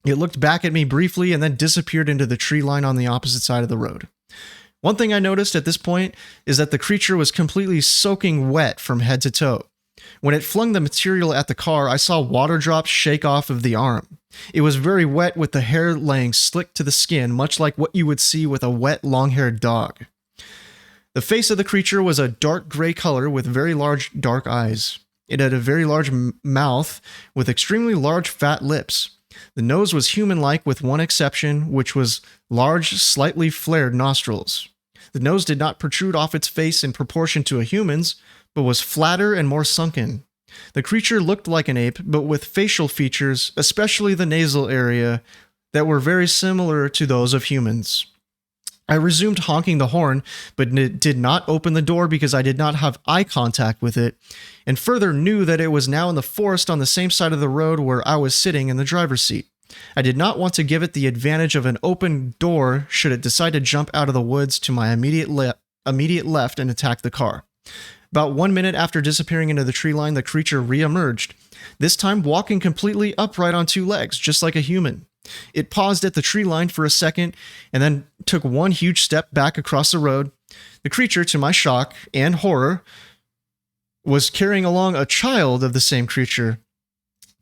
It looked back at me briefly and then disappeared into the tree line on the opposite side of the road. One thing I noticed at this point is that the creature was completely soaking wet from head to toe. When it flung the material at the car, I saw water drops shake off of the arm. It was very wet with the hair laying slick to the skin, much like what you would see with a wet, long-haired dog. The face of the creature was a dark gray color with very large, dark eyes. It had a very large mouth with extremely large, fat lips. The nose was human-like with one exception, which was large, slightly flared nostrils. The nose did not protrude off its face in proportion to a human's, but was flatter and more sunken. The creature looked like an ape, but with facial features, especially the nasal area, that were very similar to those of humans. I resumed honking the horn, but did not open the door because I did not have eye contact with it, and further knew that it was now in the forest on the same side of the road where I was sitting in the driver's seat. I did not want to give it the advantage of an open door should it decide to jump out of the woods to my immediate left and attack the car. About 1 minute after disappearing into the tree line, the creature re-emerged, this time walking completely upright on 2 legs, just like a human. It paused at the tree line for a second, and then took one huge step back across the road. The creature, to my shock and horror, was carrying along a child of the same creature.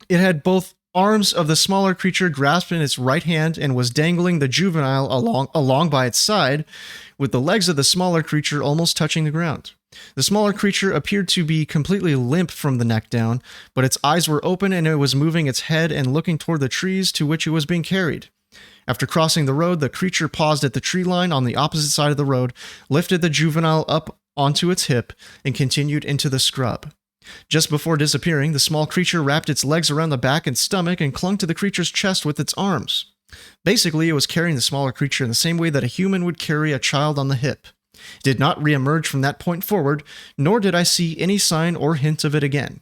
It had both arms of the smaller creature grasped in its right hand and was dangling the juvenile along by its side, with the legs of the smaller creature almost touching the ground. The smaller creature appeared to be completely limp from the neck down, but its eyes were open and it was moving its head and looking toward the trees to which it was being carried. After crossing the road, the creature paused at the tree line on the opposite side of the road, lifted the juvenile up onto its hip, and continued into the scrub. Just before disappearing, the small creature wrapped its legs around the back and stomach and clung to the creature's chest with its arms. Basically, it was carrying the smaller creature in the same way that a human would carry a child on the hip. It did not re-emerge from that point forward, nor did I see any sign or hint of it again.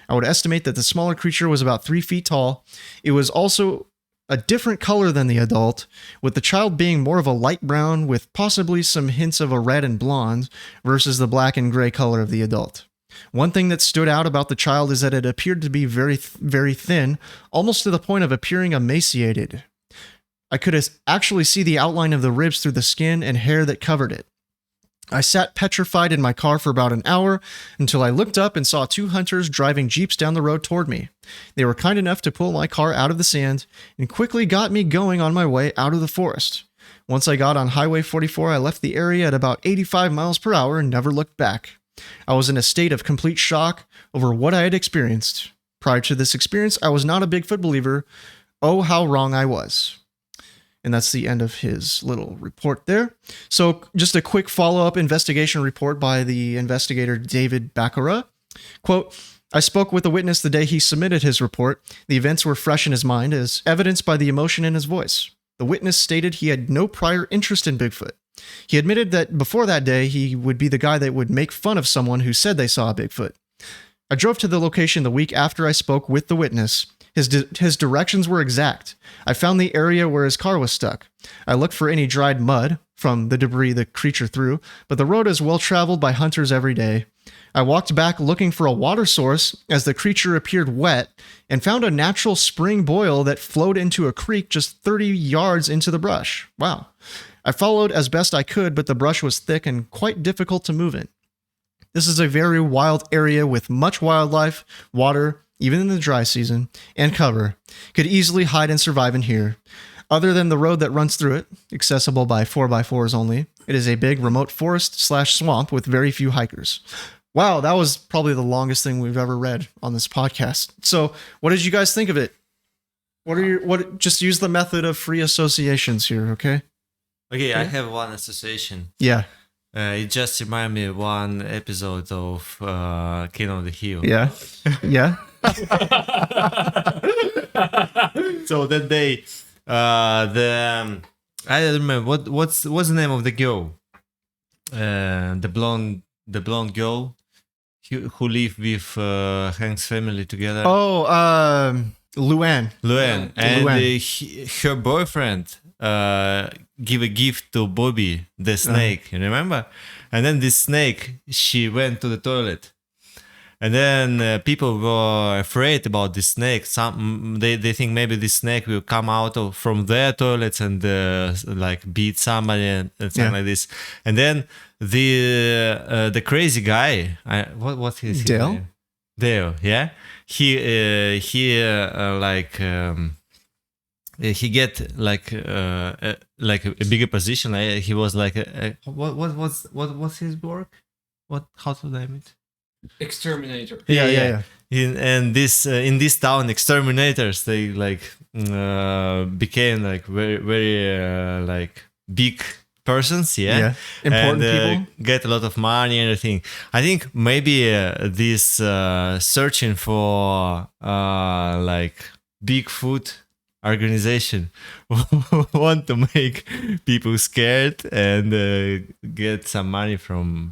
I would estimate that the smaller creature was about 3 feet tall. It was also a different color than the adult, with the child being more of a light brown with possibly some hints of a red and blonde versus the black and gray color of the adult. One thing that stood out about the child is that it appeared to be very thin, almost to the point of appearing emaciated. I could actually see the outline of the ribs through the skin and hair that covered it. I sat petrified in my car for about an hour until I looked up and saw 2 hunters driving jeeps down the road toward me. They were kind enough to pull my car out of the sand and quickly got me going on my way out of the forest. Once I got on Highway 44, I left the area at about 85 miles per hour and never looked back. I was in a state of complete shock over what I had experienced. Prior to this experience, I was not a Bigfoot believer. Oh, how wrong I was. And that's the end of his little report there. So just a quick follow-up investigation report by the investigator David Baccarat. Quote, I spoke with the witness the day he submitted his report. The events were fresh in his mind, as evidenced by the emotion in his voice. The witness stated he had no prior interest in Bigfoot. He admitted that before that day, he would be the guy that would make fun of someone who said they saw a Bigfoot. I drove to the location the week after I spoke with the witness. His directions were exact. I found the area where his car was stuck. I looked for any dried mud from the debris the creature threw, but the road is well traveled by hunters every day. I walked back looking for a water source as the creature appeared wet and found a natural spring boil that flowed into a creek just 30 yards into the brush. Wow. I followed as best I could, but the brush was thick and quite difficult to move in. This is a very wild area with much wildlife, water, even in the dry season, and cover. Could easily hide and survive in here. Other than the road that runs through it, accessible by 4x4s only, it is a big remote forest/swamp with very few hikers. Wow, that was probably the longest thing we've ever read on this podcast. So, what did you guys think of it? Just use the method of free associations here, okay? Okay, I have one association. Yeah. It just reminded me of one episode of King of the Hill. Yeah. Yeah. So that day, I don't remember what's the name of the girl, the blonde girl who lived with Hank's family together. Oh, Luann. Luann, and Luann. her boyfriend give a gift to Bobby, the snake. You remember? And then this snake, she went to the toilet. And then people were afraid about this snake. They think maybe this snake will come out from their toilets and like beat somebody and something like this. And then the crazy guy, what's his Dale? name? Dale, yeah. He get like a bigger position. He was like what's his work? How to name it? Exterminator. Yeah. In this town, exterminators, they like became like very like big persons, important and, people, get a lot of money and everything. I think maybe this searching for like Bigfoot organization want to make people scared and get some money from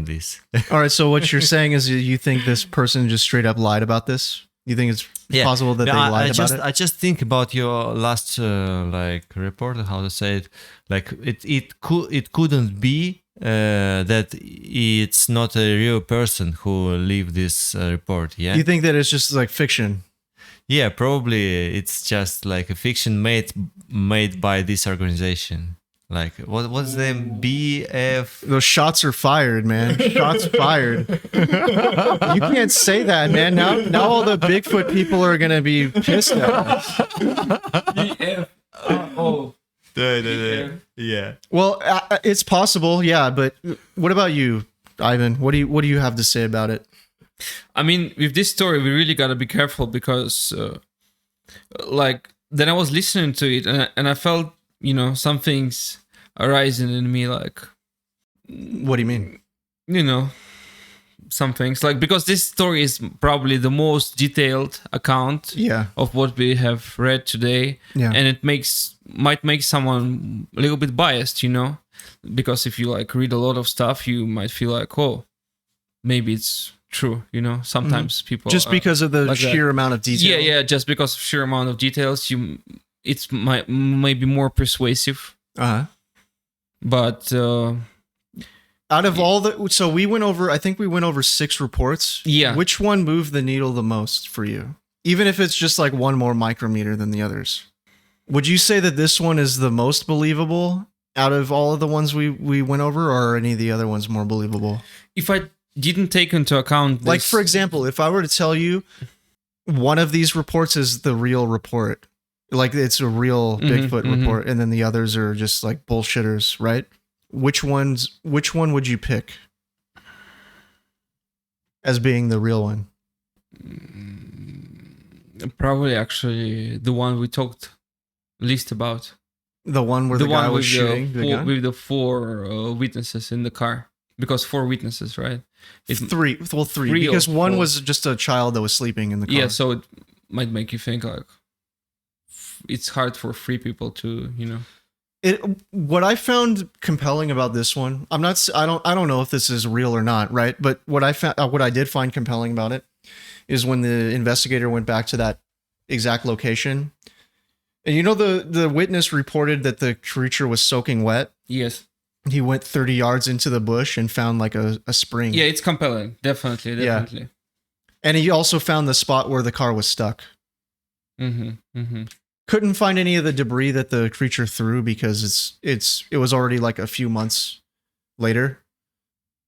this. All right, so what you're saying is you think this person just straight up lied about this? You think it's possible that they lied about it? I just think about your last like report, how to say it. Like it couldn't be that it's not a real person who leave this report. Yeah. You think that it's just like fiction? Yeah, probably it's just like a fiction made by this organization. Like what's the name? BF. Those shots are fired, man. Shots fired. You can't say that, man. Now all the Bigfoot people are gonna be pissed at us. BF. Yeah. Well, it's possible, yeah. But what about you, Ivan? What do you have to say about it? I mean, with this story, we really gotta be careful because, like, then I was listening to it and I felt, some things arising in me, like. What do you mean? Some things like, because this story is probably the most detailed account of what we have read today, and it might make someone a little bit biased, because if you like read a lot of stuff, you might feel like, oh, maybe it's true, sometimes people just because of the like sheer amount of detail. Yeah, just because of sheer amount of details, it's might be more persuasive. But out of all so I think we went over 6 reports. Yeah. Which one moved the needle the most for you? Even if it's just like one more micrometer than the others. Would you say that this one is the most believable out of all of the ones we went over, or are any of the other ones more believable? If I didn't take into account this, like, for example, if I were to tell you one of these reports is the real report, like it's a real Bigfoot report, and then the others are just like bullshitters, right? Which one would you pick as being the real one? Probably actually the one we talked least about. The one where the guy was shooting the gun? with the four witnesses in the car. Because 4 witnesses, right? Three. Because one was just a child that was sleeping in the car. Yeah, so it might make you think like it's hard for 3 people to, What I found compelling about this one, I don't know if this is real or not, right? But what I did find compelling about it is when the investigator went back to that exact location, and the witness reported that the creature was soaking wet. Yes. He went 30 yards into the bush and found like a spring. Yeah, it's compelling. Definitely. Yeah. And he also found the spot where the car was stuck. Couldn't find any of the debris that the creature threw because it was already like a few months later.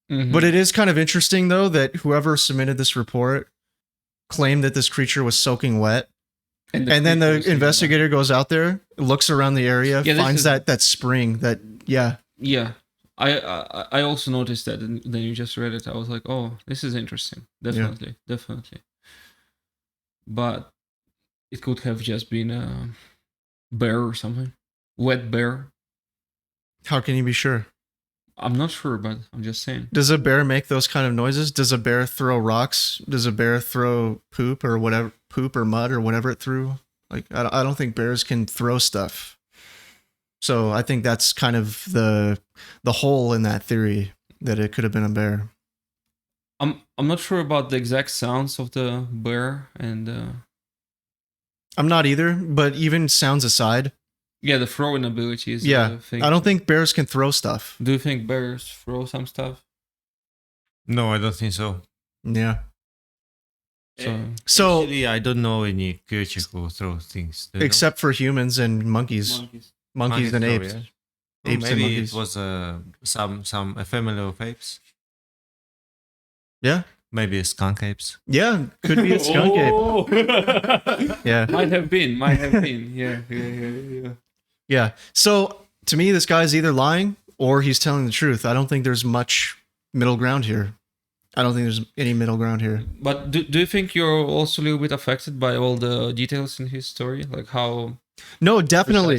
But it is kind of interesting though that whoever submitted this report claimed that this creature was soaking wet. And then the investigator goes out there, looks around the area, finds that spring that Yeah, I also noticed that, and then you just read it. I was like, oh, this is interesting. Definitely. But it could have just been a bear or something. Wet bear. How can you be sure? I'm not sure, but I'm just saying. Does a bear make those kind of noises? Does a bear throw rocks? Does a bear throw poop or mud or whatever it threw? Like, I don't think bears can throw stuff. So I think that's kind of the hole in that theory that it could have been a bear. I'm not sure about the exact sounds of the bear and. I'm not either, but even sounds aside. Yeah, the throwing ability is. Yeah, I don't think bears can throw stuff. Do you think bears throw some stuff? No, I don't think so. Yeah. So actually, I don't know any creature who throw things. Except for humans and monkeys. Monkeys and apes. Yeah. Apes maybe and monkeys. It was a family of apes. Yeah. Maybe skunk apes. Yeah, could be a skunk ape. Yeah. Might have been. Yeah. Yeah. So to me, this guy's either lying or he's telling the truth. I don't think there's much middle ground here. I don't think there's any middle ground here. But do you think you're also a little bit affected by all the details in his story? Like how... No, definitely.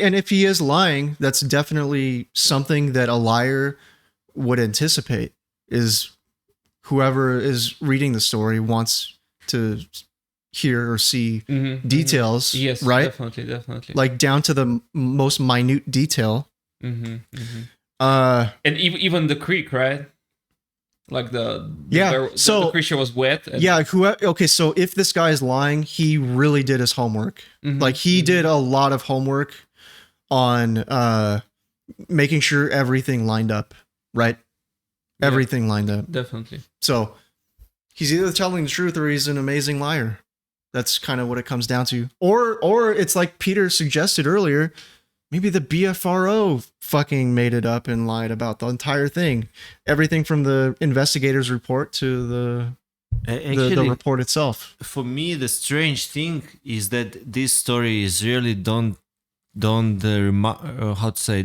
And if he is lying, that's definitely something that a liar would anticipate, is whoever is reading the story wants to hear or see details. Yes, right? Definitely. Like down to the most minute detail. And even the creek, right? Like the creature was wet. Okay, so if this guy is lying, he really did his homework. Like he did a lot of homework on making sure everything lined up, right? Everything lined up. Definitely. So he's either telling the truth or he's an amazing liar. That's kind of what it comes down to. Or it's like Peter suggested earlier, maybe the BFRO fucking made it up and lied about the entire thing. Everything from the investigator's report to the report itself. For me, the strange thing is that this story is really don't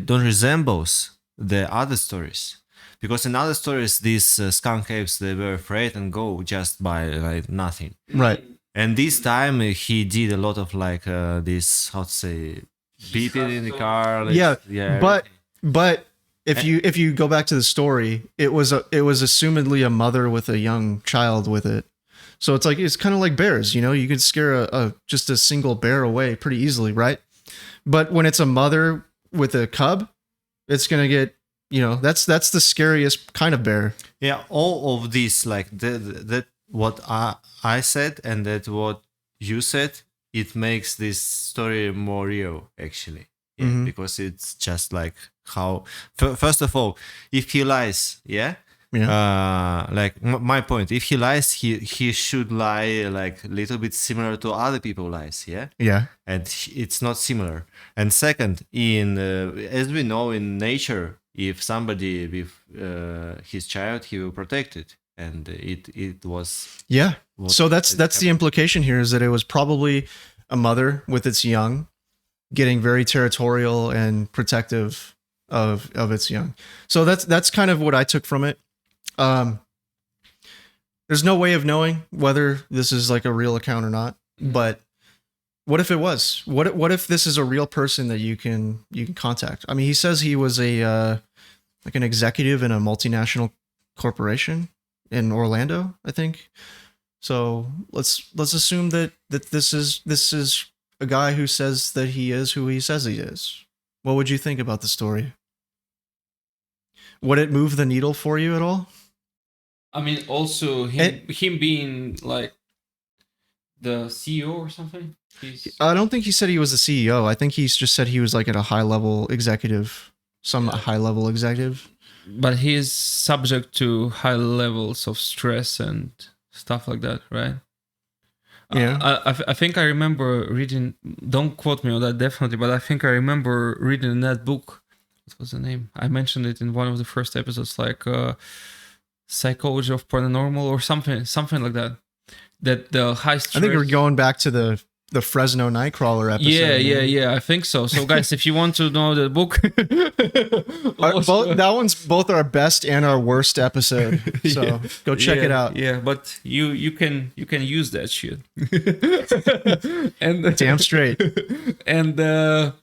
resembles the other stories. Because in other stories, these skunk apes, they were afraid and go just by like nothing. Right. And this time he did a lot of like this, beeping in the car. But if you go back to the story, it was assumedly a mother with a young child with it. So it's kind of like bears, you could scare just a single bear away pretty easily, right? But when it's a mother with a cub, it's gonna get, that's the scariest kind of bear. Yeah, all of this, like that what I said and that what you said, it makes this story more real, actually. Yeah, because it's just like how. First of all, if he lies, like my point, if he lies, he should lie like a little bit similar to other people lies, and it's not similar. And second, in as we know in nature, if somebody with his child, he will protect it, and it was So that's the implication here, is that it was probably a mother with its young, getting very territorial and protective of its young. So that's kind of what I took from it. There's no way of knowing whether this is like a real account or not, but What if it was? What if this is a real person that you can contact? I mean, he says he was a like an executive in a multinational corporation in Orlando, I think. So let's assume that this is a guy who says that he is who he says he is. What would you think about the story? Would it move the needle for you at all? I mean, also him being like the CEO or something. I don't think he said he was the CEO. I think he's just said he was like at a high level executive, high level executive. But he is subject to high levels of stress and stuff like that, right? Yeah. I think I remember reading. Don't quote me on that, definitely. But I think I remember reading in that book. What was the name? I mentioned it in one of the first episodes, like Psychology of Paranormal or something like that. That the high stress. I think we're going back to the Fresno Nightcrawler episode. Yeah. I think so. So, guys, if you want to know the book, that one's both our best and our worst episode. So go check it out. Yeah, but you can use that shit. And damn straight. And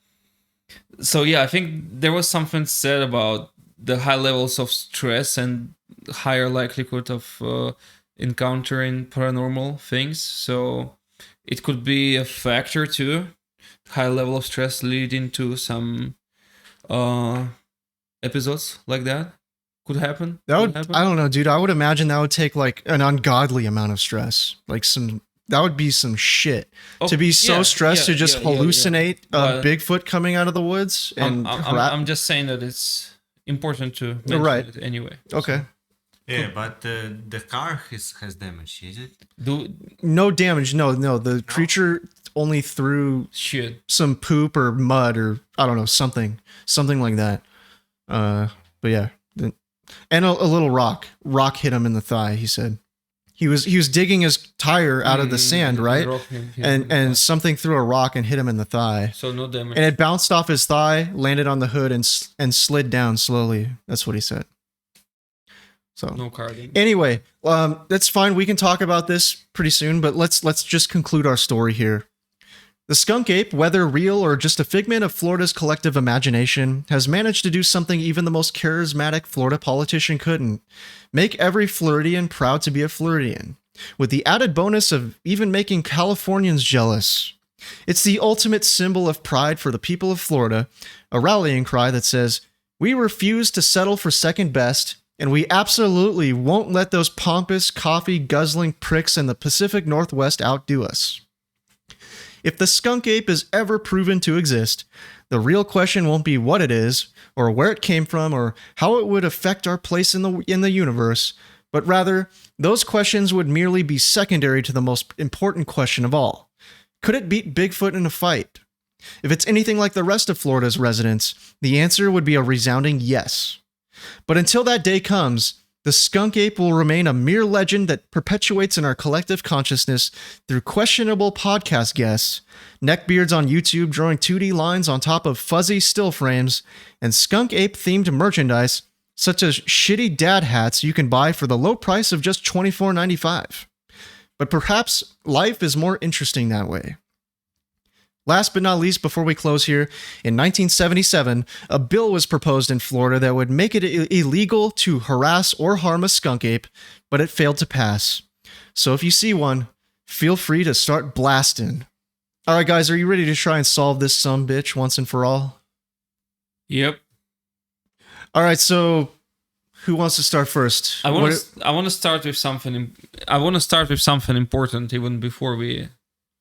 so yeah, I think there was something said about the high levels of stress and higher likelihood of encountering paranormal things. So it could be a factor too. High level of stress leading to some episodes like that could happen. I don't know, dude. I would imagine that would take like an ungodly amount of stress. Like that would be some shit to be so stressed to just hallucinate a Bigfoot coming out of the woods. And I'm just saying that it's important to mention it anyway. Okay. So. Yeah, but the car has damage, is it? No damage. No. The creature only threw some poop or mud or I don't know, something like that. But yeah, and a little rock hit him in the thigh. He said he was digging his tire out of the sand, right? And something threw a rock and hit him in the thigh. So no damage. And it bounced off his thigh, landed on the hood, and slid down slowly. That's what he said. So no car damage. Anyway, that's fine. We can talk about this pretty soon, but let's just conclude our story here. The skunk ape, whether real or just a figment of Florida's collective imagination, has managed to do something even the most charismatic Florida politician couldn't: make every Floridian proud to be a Floridian, with the added bonus of even making Californians jealous. It's the ultimate symbol of pride for the people of Florida, a rallying cry that says, "We refuse to settle for second best, and we absolutely won't let those pompous, coffee-guzzling pricks in the Pacific Northwest outdo us." If the skunk ape is ever proven to exist, the real question won't be what it is, or where it came from, or how it would affect our place in the universe, but rather, those questions would merely be secondary to the most important question of all. Could it beat Bigfoot in a fight? If it's anything like the rest of Florida's residents, the answer would be a resounding yes. But until that day comes, the skunk ape will remain a mere legend that perpetuates in our collective consciousness through questionable podcast guests, neckbeards on YouTube drawing 2D lines on top of fuzzy still frames, and skunk ape-themed merchandise such as shitty dad hats you can buy for the low price of just $24.95. But perhaps life is more interesting that way. Last but not least, before we close here, in 1977, a bill was proposed in Florida that would make it illegal to harass or harm a skunk ape, but it failed to pass. So if you see one, feel free to start blasting. All right, guys, are you ready to try and solve this sumbitch once and for all? Yep. All right, so who wants to start first? I want to start with something. I want to start with something important even before we.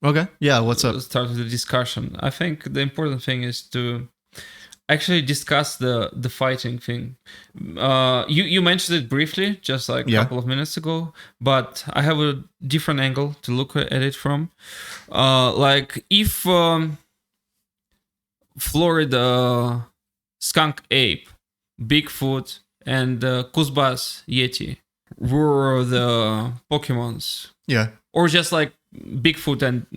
Okay. Yeah, what's up? Start with the discussion. I think the important thing is to actually discuss the fighting thing. You mentioned it briefly, just like a couple of minutes ago, but I have a different angle to look at it from. Like if Florida Skunk Ape, Bigfoot, and Kuzbas Yeti were the Pokemons. Yeah. Or just like Bigfoot and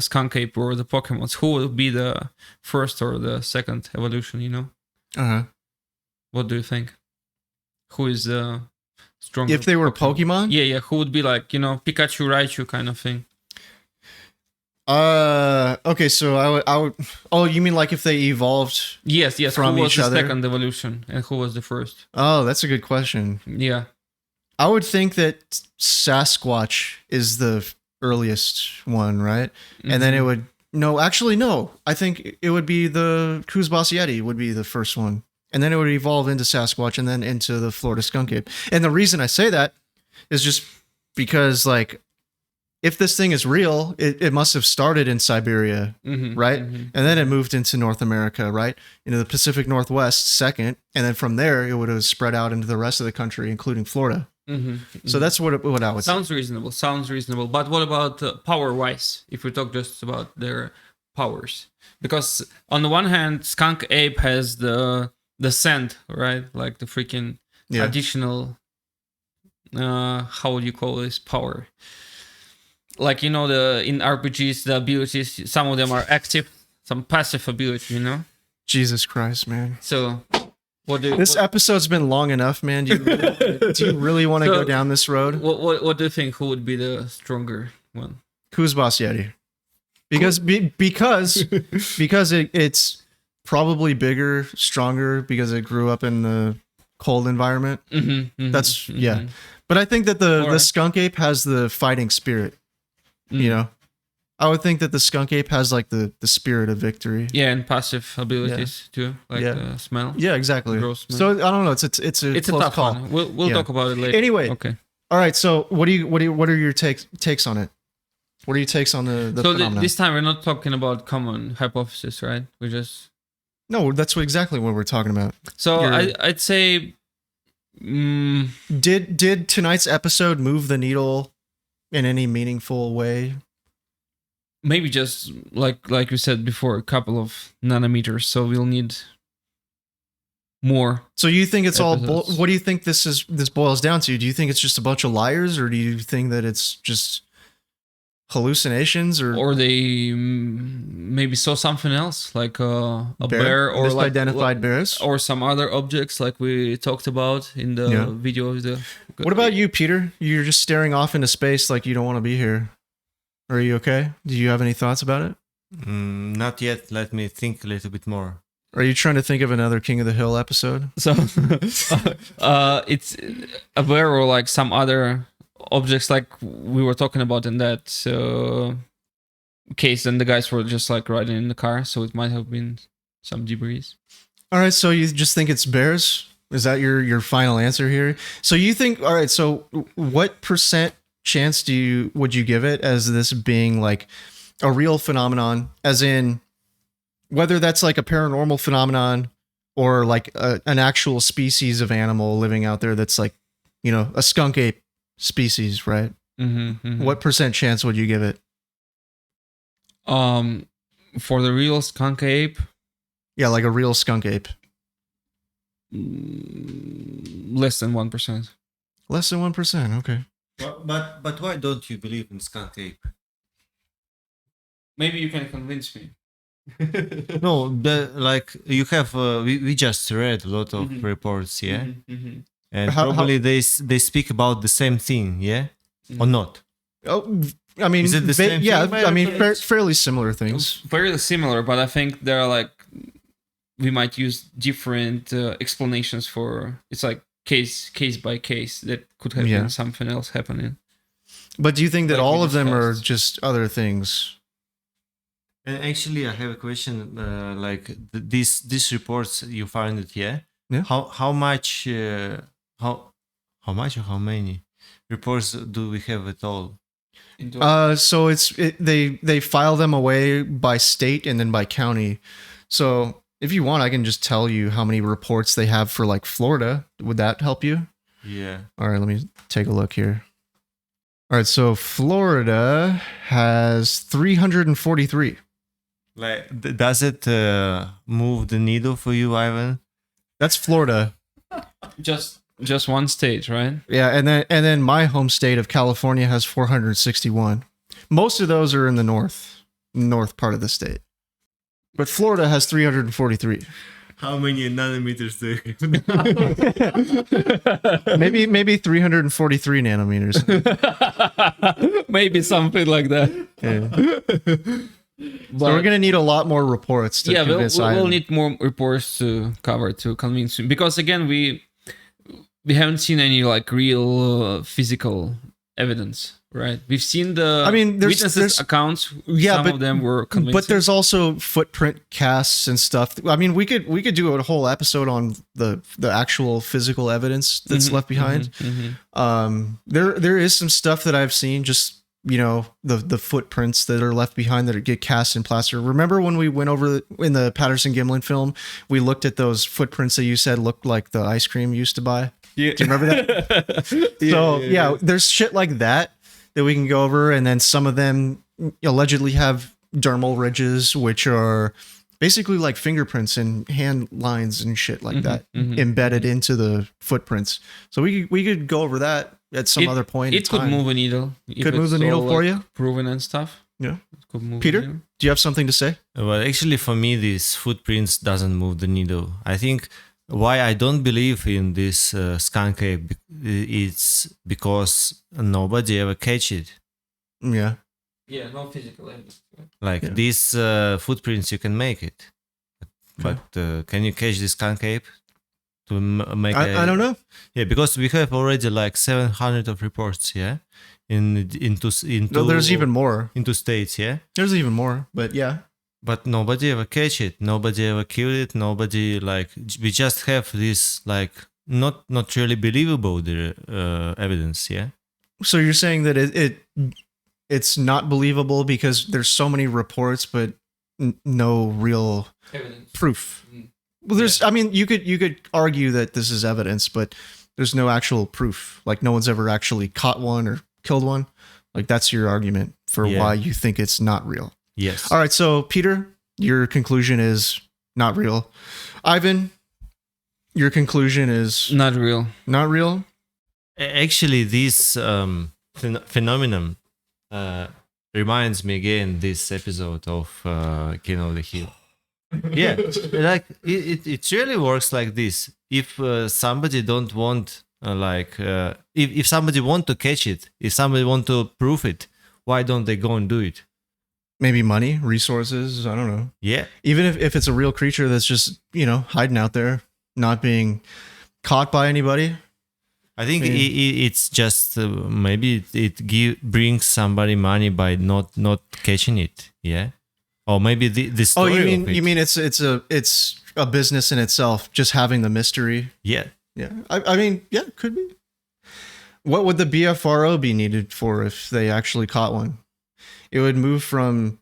Skunk Ape were the Pokemons. Who would be the first or the second evolution, you know? Uh-huh. What do you think? Who is the stronger? If they were Pokemon? Yeah. Who would be like, you know, Pikachu, Raichu kind of thing? Okay, so I would. Oh, you mean like if they evolved? Yes. From Who was each the other? second evolution and who was the first? Oh, that's a good question. Yeah. I would think that Sasquatch is the earliest one, right? And then it would no. I think it would be the Kuzbas Yeti would be the first one, and then it would evolve into Sasquatch, and then into the Florida Skunk Ape. And the reason I say that is just because, like, if this thing is real, it must have started in Siberia, right? And then it moved into North America, right? Into the Pacific Northwest second. And then from there, it would have spread out into the rest of the country, including Florida. So that's what I would say. Sounds reasonable. But what about power-wise, if we talk just about their powers? Because on the one hand, skunk ape has the scent, right? Like the freaking additional, how would you call this, power? Like, in RPGs, the abilities, some of them are active, some passive ability, Jesus Christ, man. So, this episode's been long enough, man. Do you really want to go down this road? What do you think? Who would be the stronger one? Kuzbas Yeti. Because it's probably bigger, stronger, because it grew up in the cold environment. But I think that the skunk ape has the fighting spirit. I would think that the skunk ape has like the spirit of victory. Yeah, and passive abilities too, like the smell. Yeah, exactly. Gross smell. So I don't know. It's a close tough call. one. We'll talk about it later. Anyway, okay. All right. So what are your takes on it? What are your takes on the phenomenon? This time we're not talking about common hypothesis, right? We just that's exactly what we're talking about. So I'd say, did tonight's episode move the needle in any meaningful way? Maybe just like we said before, a couple of nanometers. So we'll need more. So you think it's episodes. all? What do you think this boils down to? Do you think it's just a bunch of liars, or do you think that it's just hallucinations, or they maybe saw something else, like a bear or misidentified bears, or some other objects, like we talked about in the video of the. What about you, Peter? You're just staring off into space like you don't want to be here. Are you okay? Do you have any thoughts about it? Not yet. Let me think a little bit more. Are you trying to think of another King of the Hill episode? So, it's a bear or like some other objects like we were talking about in that case, and the guys were just like riding in the car, so it might have been some debris. All right, so you just think it's bears? Is that your final answer here? So you think, all right, so what percent chance would you give it as this being like a real phenomenon, as in whether that's like a paranormal phenomenon or like an actual species of animal living out there that's like, a skunk ape species, right? What percent chance would you give it? For the real skunk ape? Yeah, like a real skunk ape. Less than 1%. Less than 1%, okay. But why don't you believe in skunk ape? Maybe you can convince me. No, you have. We just read a lot of reports, yeah, and probably they speak about the same thing, yeah, or not? Oh, I mean, is it the same yeah, thing? I mean, fairly similar things. Fairly similar, but I think there are like we might use different explanations for. It's like case by case that could have been something else happening. But do you think that all of them are just other things? And actually, I have a question. These reports you find it, yeah. How much? How much or how many reports do we have at all? So they file them away by state and then by county. So if you want, I can just tell you how many reports they have for like Florida. Would that help you? Yeah. All right, let me take a look here. All right, so Florida has 343. Like, does it move the needle for you, Ivan? That's Florida. Just one state, right? Yeah, and then my home state of California has 461. Most of those are in the north part of the state. But Florida has 343. How many nanometers do you have? Maybe 343 nanometers. Maybe something like that. So we're gonna need a lot more reports to convince we'll Ivan. need more reports to cover to convince him, because again we haven't seen any like real physical evidence, right? We've seen the witnesses' accounts. Some of them were convincing. But there's also footprint casts and stuff. I mean, we could do a whole episode on the actual physical evidence that's left behind. There is some stuff that I've seen, just the footprints that are left behind that get cast in plaster. Remember when we went over in the Patterson Gimlin film, we looked at those footprints that you said looked like the ice cream you used to buy? Yeah. Do you remember that? There's shit like that we can go over, and then some of them allegedly have dermal ridges, which are basically like fingerprints and hand lines and shit like that embedded into the footprints. So we could go over that at some other point. It could move a needle. Could move the needle for you? Proven and stuff. Yeah. It could move Peter, the needle. do you have something to say? Well, actually, for me, these footprints doesn't move the needle. I think why I don't believe in this skunk ape is because nobody ever catch it. Yeah. Yeah, no physical evidence. Like these footprints, you can make it, but can you catch this skunk ape? To make I don't know. Yeah, because we have already like 700 of reports. Yeah, into No, there's even more. into states. Yeah, There's even more, but yeah. but nobody ever catch it. Nobody ever killed it. Nobody we just have this like not really believable evidence. Yeah. So you're saying that it's not believable because there's so many reports, but no real Evidence. proof. Well, there's. I mean, you could argue that this is evidence, but there's no actual proof. Like no one's ever actually caught one or killed one. Like that's your argument for why you think it's not real. Yes. All right. So Peter, your conclusion is not real. Ivan, your conclusion is Not real. not real. Actually, this phenomenon reminds me again this episode of King of the Hill. Yeah, like it really works like this. If somebody don't want if somebody want to catch it, if somebody want to prove it, why don't they go and do it? Maybe money, resources. I don't know. Yeah, Even if it's a real creature that's just hiding out there, not being caught by anybody. I think it's just maybe it brings somebody money by not catching it. Yeah. Or maybe the story. Oh, of it. you mean it's a business in itself, just having the mystery. Yeah. Yeah, I mean, yeah, it could be. What would the BFRO be needed for if they actually caught one? It would move from,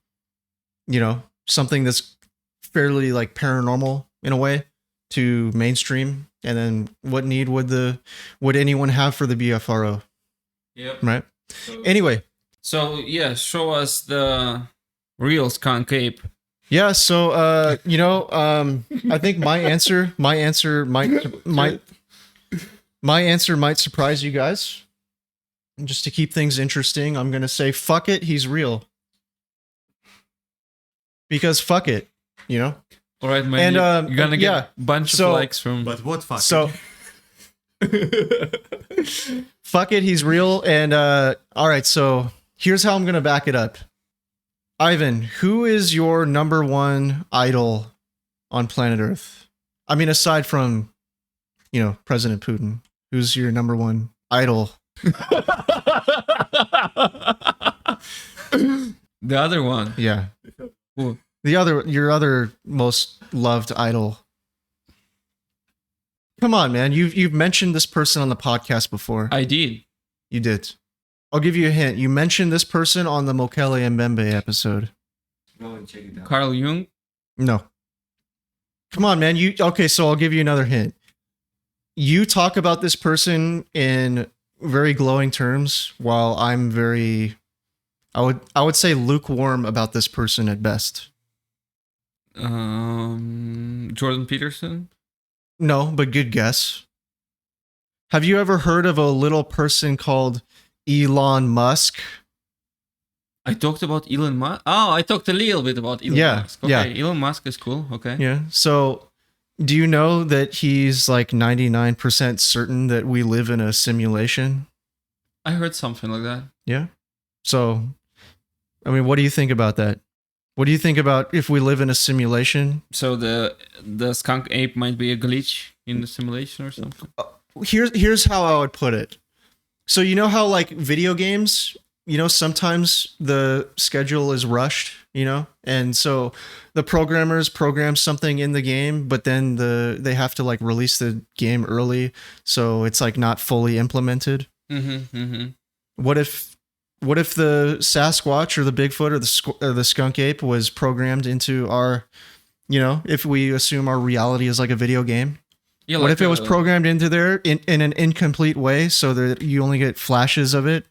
something that's fairly like paranormal in a way to mainstream, and then what need would anyone have for the BFRO? Yep. Right. Anyway. So yeah, show us the real skunk ape. Yeah, so I think my answer might surprise you guys. And just to keep things interesting, I'm gonna say fuck it, he's real. Because fuck it, All right, man. And, you're gonna get yeah, a bunch so- of likes from. But what fuck? So fuck it, he's real. And all right, so here's how I'm gonna back it up. Ivan, who is your number one idol on planet Earth? I mean, aside from, President Putin, who's your number one idol? The other one. Yeah. Who? Your other most loved idol. Come on, man. You've mentioned this person on the podcast before. I did. You did. I'll give you a hint. You mentioned this person on the Mokele Mbembe episode. Go and check it out. Carl Jung. No. Come on, man. Okay, so I'll give you another hint. You talk about this person in very glowing terms, while I'm very I would say lukewarm about this person at best. Jordan Peterson. No, but good guess. Have you ever heard of a little person called Elon Musk? I talked about Elon Musk. Oh, I talked a little bit about Elon Musk. Okay, Elon Musk is cool. Okay. Yeah. So Do you know that he's like 99% certain that we live in a simulation? I heard something like that. Yeah. So, I mean, what do you think about that? What do you think about if we live in a simulation? So the skunk ape might be a glitch in the simulation or something. Here's how I would put it. So you know how like video games, sometimes the schedule is rushed, and so the programmers program something in the game, but then they have to like release the game early, so it's like not fully implemented. What if the Sasquatch or the Bigfoot or the skunk ape was programmed into our, if we assume our reality is like a video game? Yeah, what if it was programmed into there in an incomplete way so that you only get flashes of it,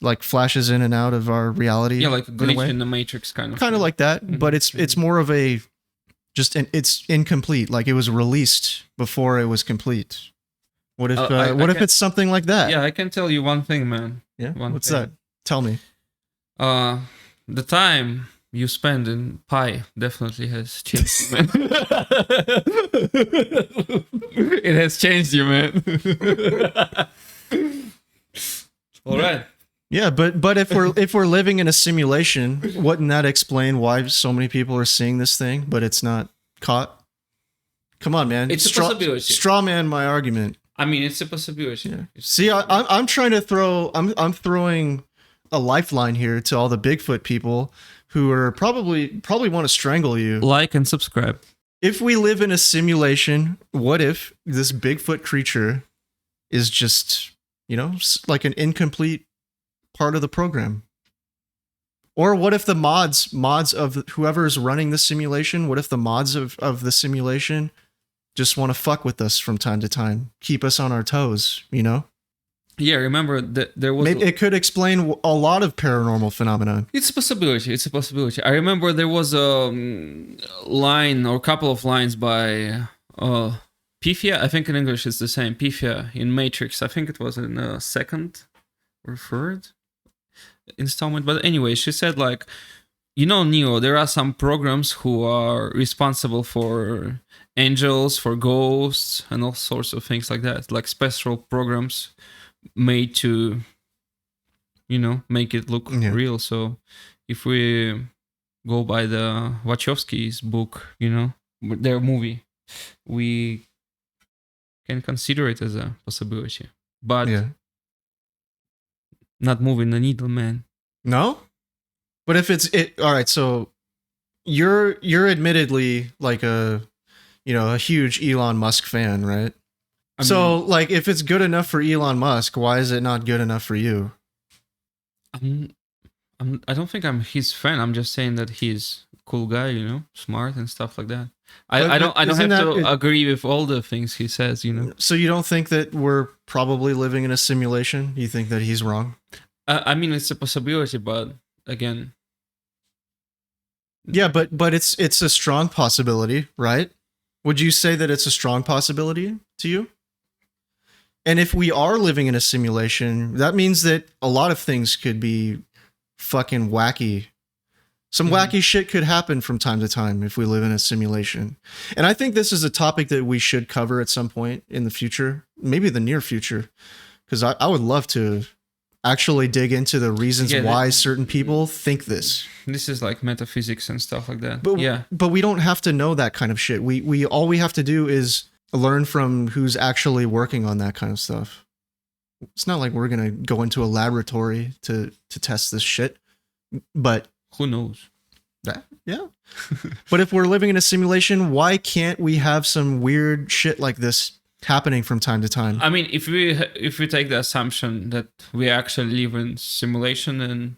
like flashes in and out of our reality? Yeah, like a glitch in the Matrix kind of. Kind of like that, but it's more of a it's incomplete. Like it was released before it was complete. What if if it's something like that? Yeah, I can tell you one thing, man. Yeah, what's that? Tell me. The time you spend in pi definitely has changed, man. It has changed you, man. All right. Yeah, but if we're living in a simulation, wouldn't that explain why so many people are seeing this thing, but it's not caught? Come on, man. It's a possibility. Straw man my argument. I mean, it's a possibility. Yeah. See, I'm trying to I'm throwing a lifeline here to all the Bigfoot people who are probably want to strangle you. Like and subscribe. If we live in a simulation, what if this Bigfoot creature is just, like an incomplete part of the program? Or what if the mods of whoever's running the simulation, what if the mods of the simulation just want to fuck with us from time to time, keep us on our toes, Yeah, remember that there was... It could explain a lot of paranormal phenomena. It's a possibility. I remember there was a line or a couple of lines by Pifia. I think in English it's the same. Pifia in Matrix. I think it was in the second or third installment. But anyway, she said like, Neo, there are some programs who are responsible for angels, for ghosts, and all sorts of things like that. Like special programs made to make it look real. So if we go by the Wachowski's book, their movie, we can consider it as a possibility, but not moving the needle, man. No, but if all right, so you're admittedly like a huge Elon Musk fan, right? I mean, like, if it's good enough for Elon Musk, why is it not good enough for you? I don't think I'm his fan. I'm just saying that he's a cool guy, smart and stuff like that. I don't have to agree with all the things he says, So you don't think that we're probably living in a simulation? You think that he's wrong? I mean, it's a possibility, but again, yeah, but it's a strong possibility, right? Would you say that it's a strong possibility to you? And if we are living in a simulation, that means that a lot of things could be fucking wacky. Some wacky shit could happen from time to time if we live in a simulation. And I think this is a topic that we should cover at some point in the future, maybe the near future, because I would love to actually dig into the reasons why certain people think this. This is like metaphysics and stuff like that. But we don't have to know that kind of shit. We all we have to do is learn from who's actually working on that kind of stuff. It's not like we're going to go into a laboratory to test this shit, but who knows? Yeah. But if we're living in a simulation, why can't we have some weird shit like this happening from time to time? I mean, if we take the assumption that we actually live in simulation, then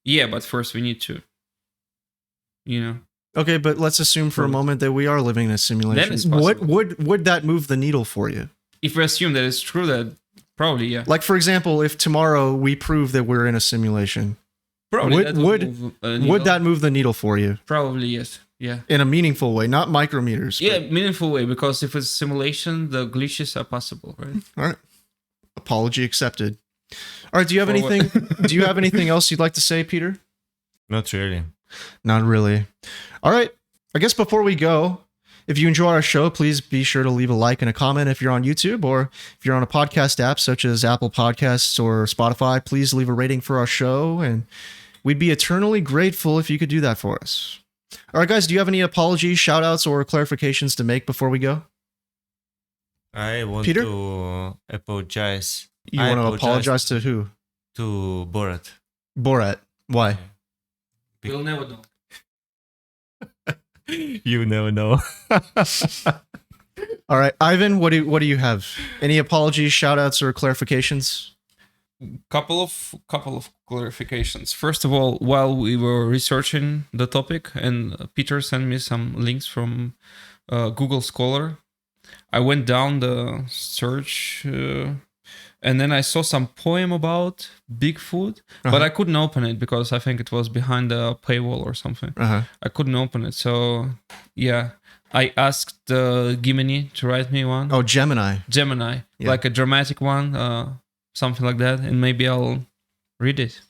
yeah, but first we need to, Okay, but let's assume for a moment that we are living in a simulation. What would that move the needle for you? If we assume that it's true, that probably, yeah. Like, for example, if tomorrow we prove that we're in a simulation, probably would that move the needle for you? Probably, yes. Yeah. In a meaningful way, not micrometers. Yeah, meaningful way, because if it's simulation, the glitches are possible, right? All right. Apology accepted. All right, do you have anything else you'd like to say, Peter? Not really. Not really. All right. I guess before we go, If you enjoy our show, please be sure to leave a like and a comment if you're on YouTube, or if you're on a podcast app such as Apple Podcasts or Spotify, please leave a rating for our show, and we'd be eternally grateful if you could do that for us. All right, guys, do you have any apologies, shout-outs, or clarifications to make before we go? I want Peter? to apologize. You want to apologize to who? To Borat. Borat. Why? We'll never know. You never know. All right, Ivan, what do you have? Any apologies, shout-outs, or clarifications? Couple of clarifications. First of all, while we were researching the topic, and Peter sent me some links from Google Scholar, I went down the search, and then I saw some poem about Bigfoot, but I couldn't open it because I think it was behind a paywall or something. I couldn't open it, so yeah, I asked Gimini to write me one. Oh, Gemini, yeah. Like a dramatic one. Something like that, and maybe I'll read it.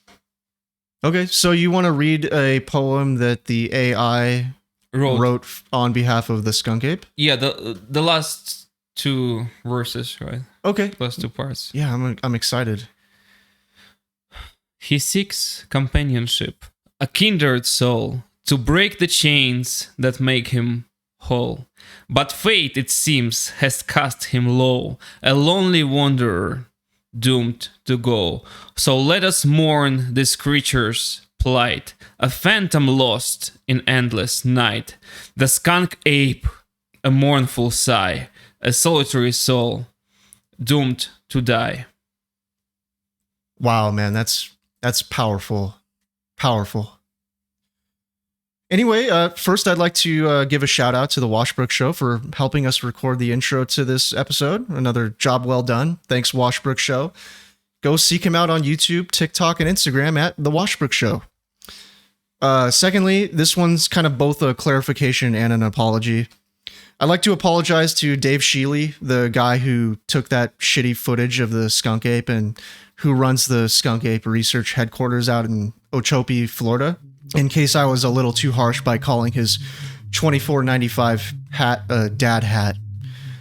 Okay, so you want to read a poem that the AI wrote on behalf of the skunk ape? Yeah, the last two verses, right? Okay. Last two parts. Yeah, I'm excited. He seeks companionship, a kindred soul, to break the chains that make him whole. But fate, it seems, has cast him low, a lonely wanderer, doomed to go. So let us mourn this creature's plight, a phantom lost in endless night. The skunk ape, a mournful sigh, a solitary soul, doomed to die. Wow, man, that's powerful. Powerful. Anyway, first I'd like to give a shout out to the Washbrook Show for helping us record the intro to this episode. Another job well done. Thanks, Washbrook Show. Go seek him out on YouTube, TikTok, and Instagram at the Washbrook Show. Secondly, this one's kind of both a clarification and an apology. I'd like to apologize to Dave Sheely, the guy who took that shitty footage of the skunk ape and who runs the skunk ape research headquarters out in Okeechobee, Florida, in case I was a little too harsh by calling his $24.95 hat a dad hat.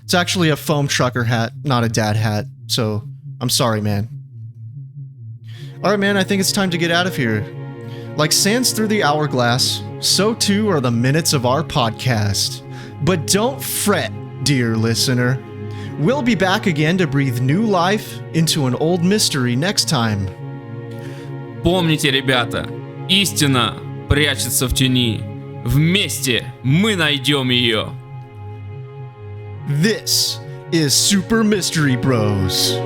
It's actually a foam trucker hat, not a dad hat, so I'm sorry, man. Alright, man, I think it's time to get out of here. Like sands through the hourglass, so too are the minutes of our podcast. But don't fret, dear listener. We'll be back again to breathe new life into an old mystery next time. Помните, ребята, истина прячется в тени. Вместе мы найдем ее. This is Super Mystery Bros.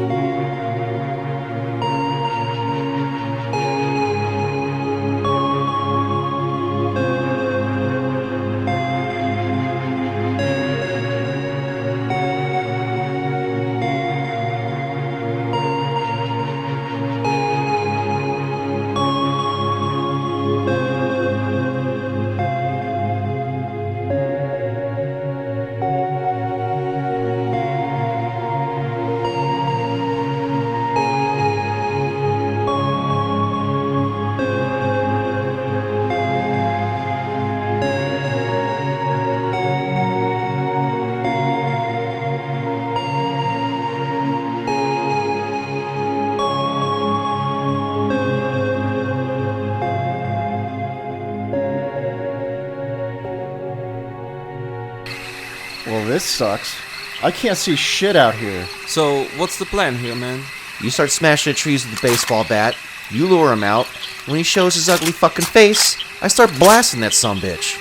Well, this sucks. I can't see shit out here. So, what's the plan here, man? You start smashing the trees with a baseball bat, you lure him out, when he shows his ugly fucking face, I start blasting that sumbitch.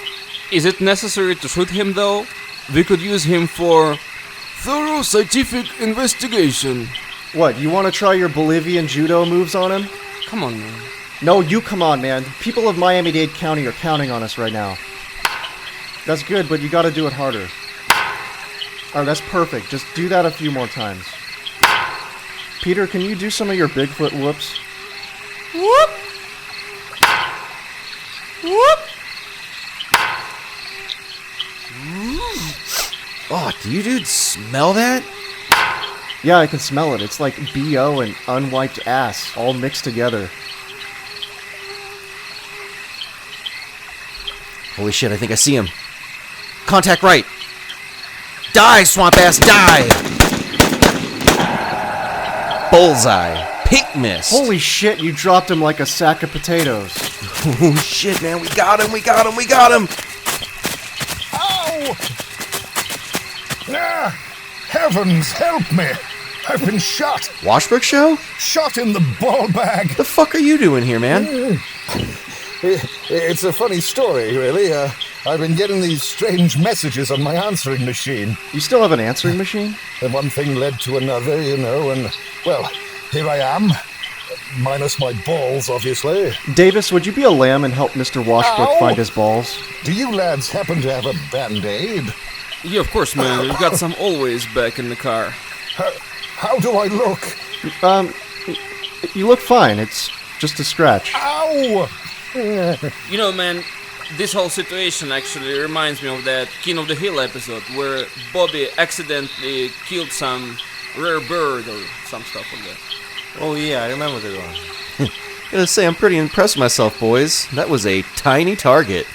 Is it necessary to shoot him, though? We could use him for thorough scientific investigation. What, you want to try your Bolivian judo moves on him? Come on, man. No, you come on, man. People of Miami-Dade County are counting on us right now. That's good, but you gotta do it harder. Alright, that's perfect. Just do that a few more times. Peter, can you do some of your Bigfoot whoops? Whoop! Whoop! Oh, do you dudes smell that? Yeah, I can smell it. It's like BO and unwiped ass all mixed together. Holy shit, I think I see him. Contact right. Die, swamp ass, die! Bullseye. Pink mist. Holy shit, you dropped him like a sack of potatoes. Oh shit, man, we got him, we got him, we got him! Ow! Ah, heavens, help me! I've been shot! Washbrook show? Shot in the ball bag! The fuck are you doing here, man? It's a funny story, really. I've been getting these strange messages on my answering machine. You still have an answering machine? And one thing led to another, you know, and, well, here I am. Minus my balls, obviously. Davis, would you be a lamb and help Mr. Washbrook Ow! find his balls? Do you lads happen to have a Band-Aid? Yeah, of course, man. We've got some always back in the car. How do I look? You look fine. It's just a scratch. Ow! You know, man, this whole situation actually reminds me of that King of the Hill episode where Bobby accidentally killed some rare bird or some stuff like that. Oh yeah, I remember that one. Gonna say, I'm pretty impressed with myself, boys. That was a tiny target.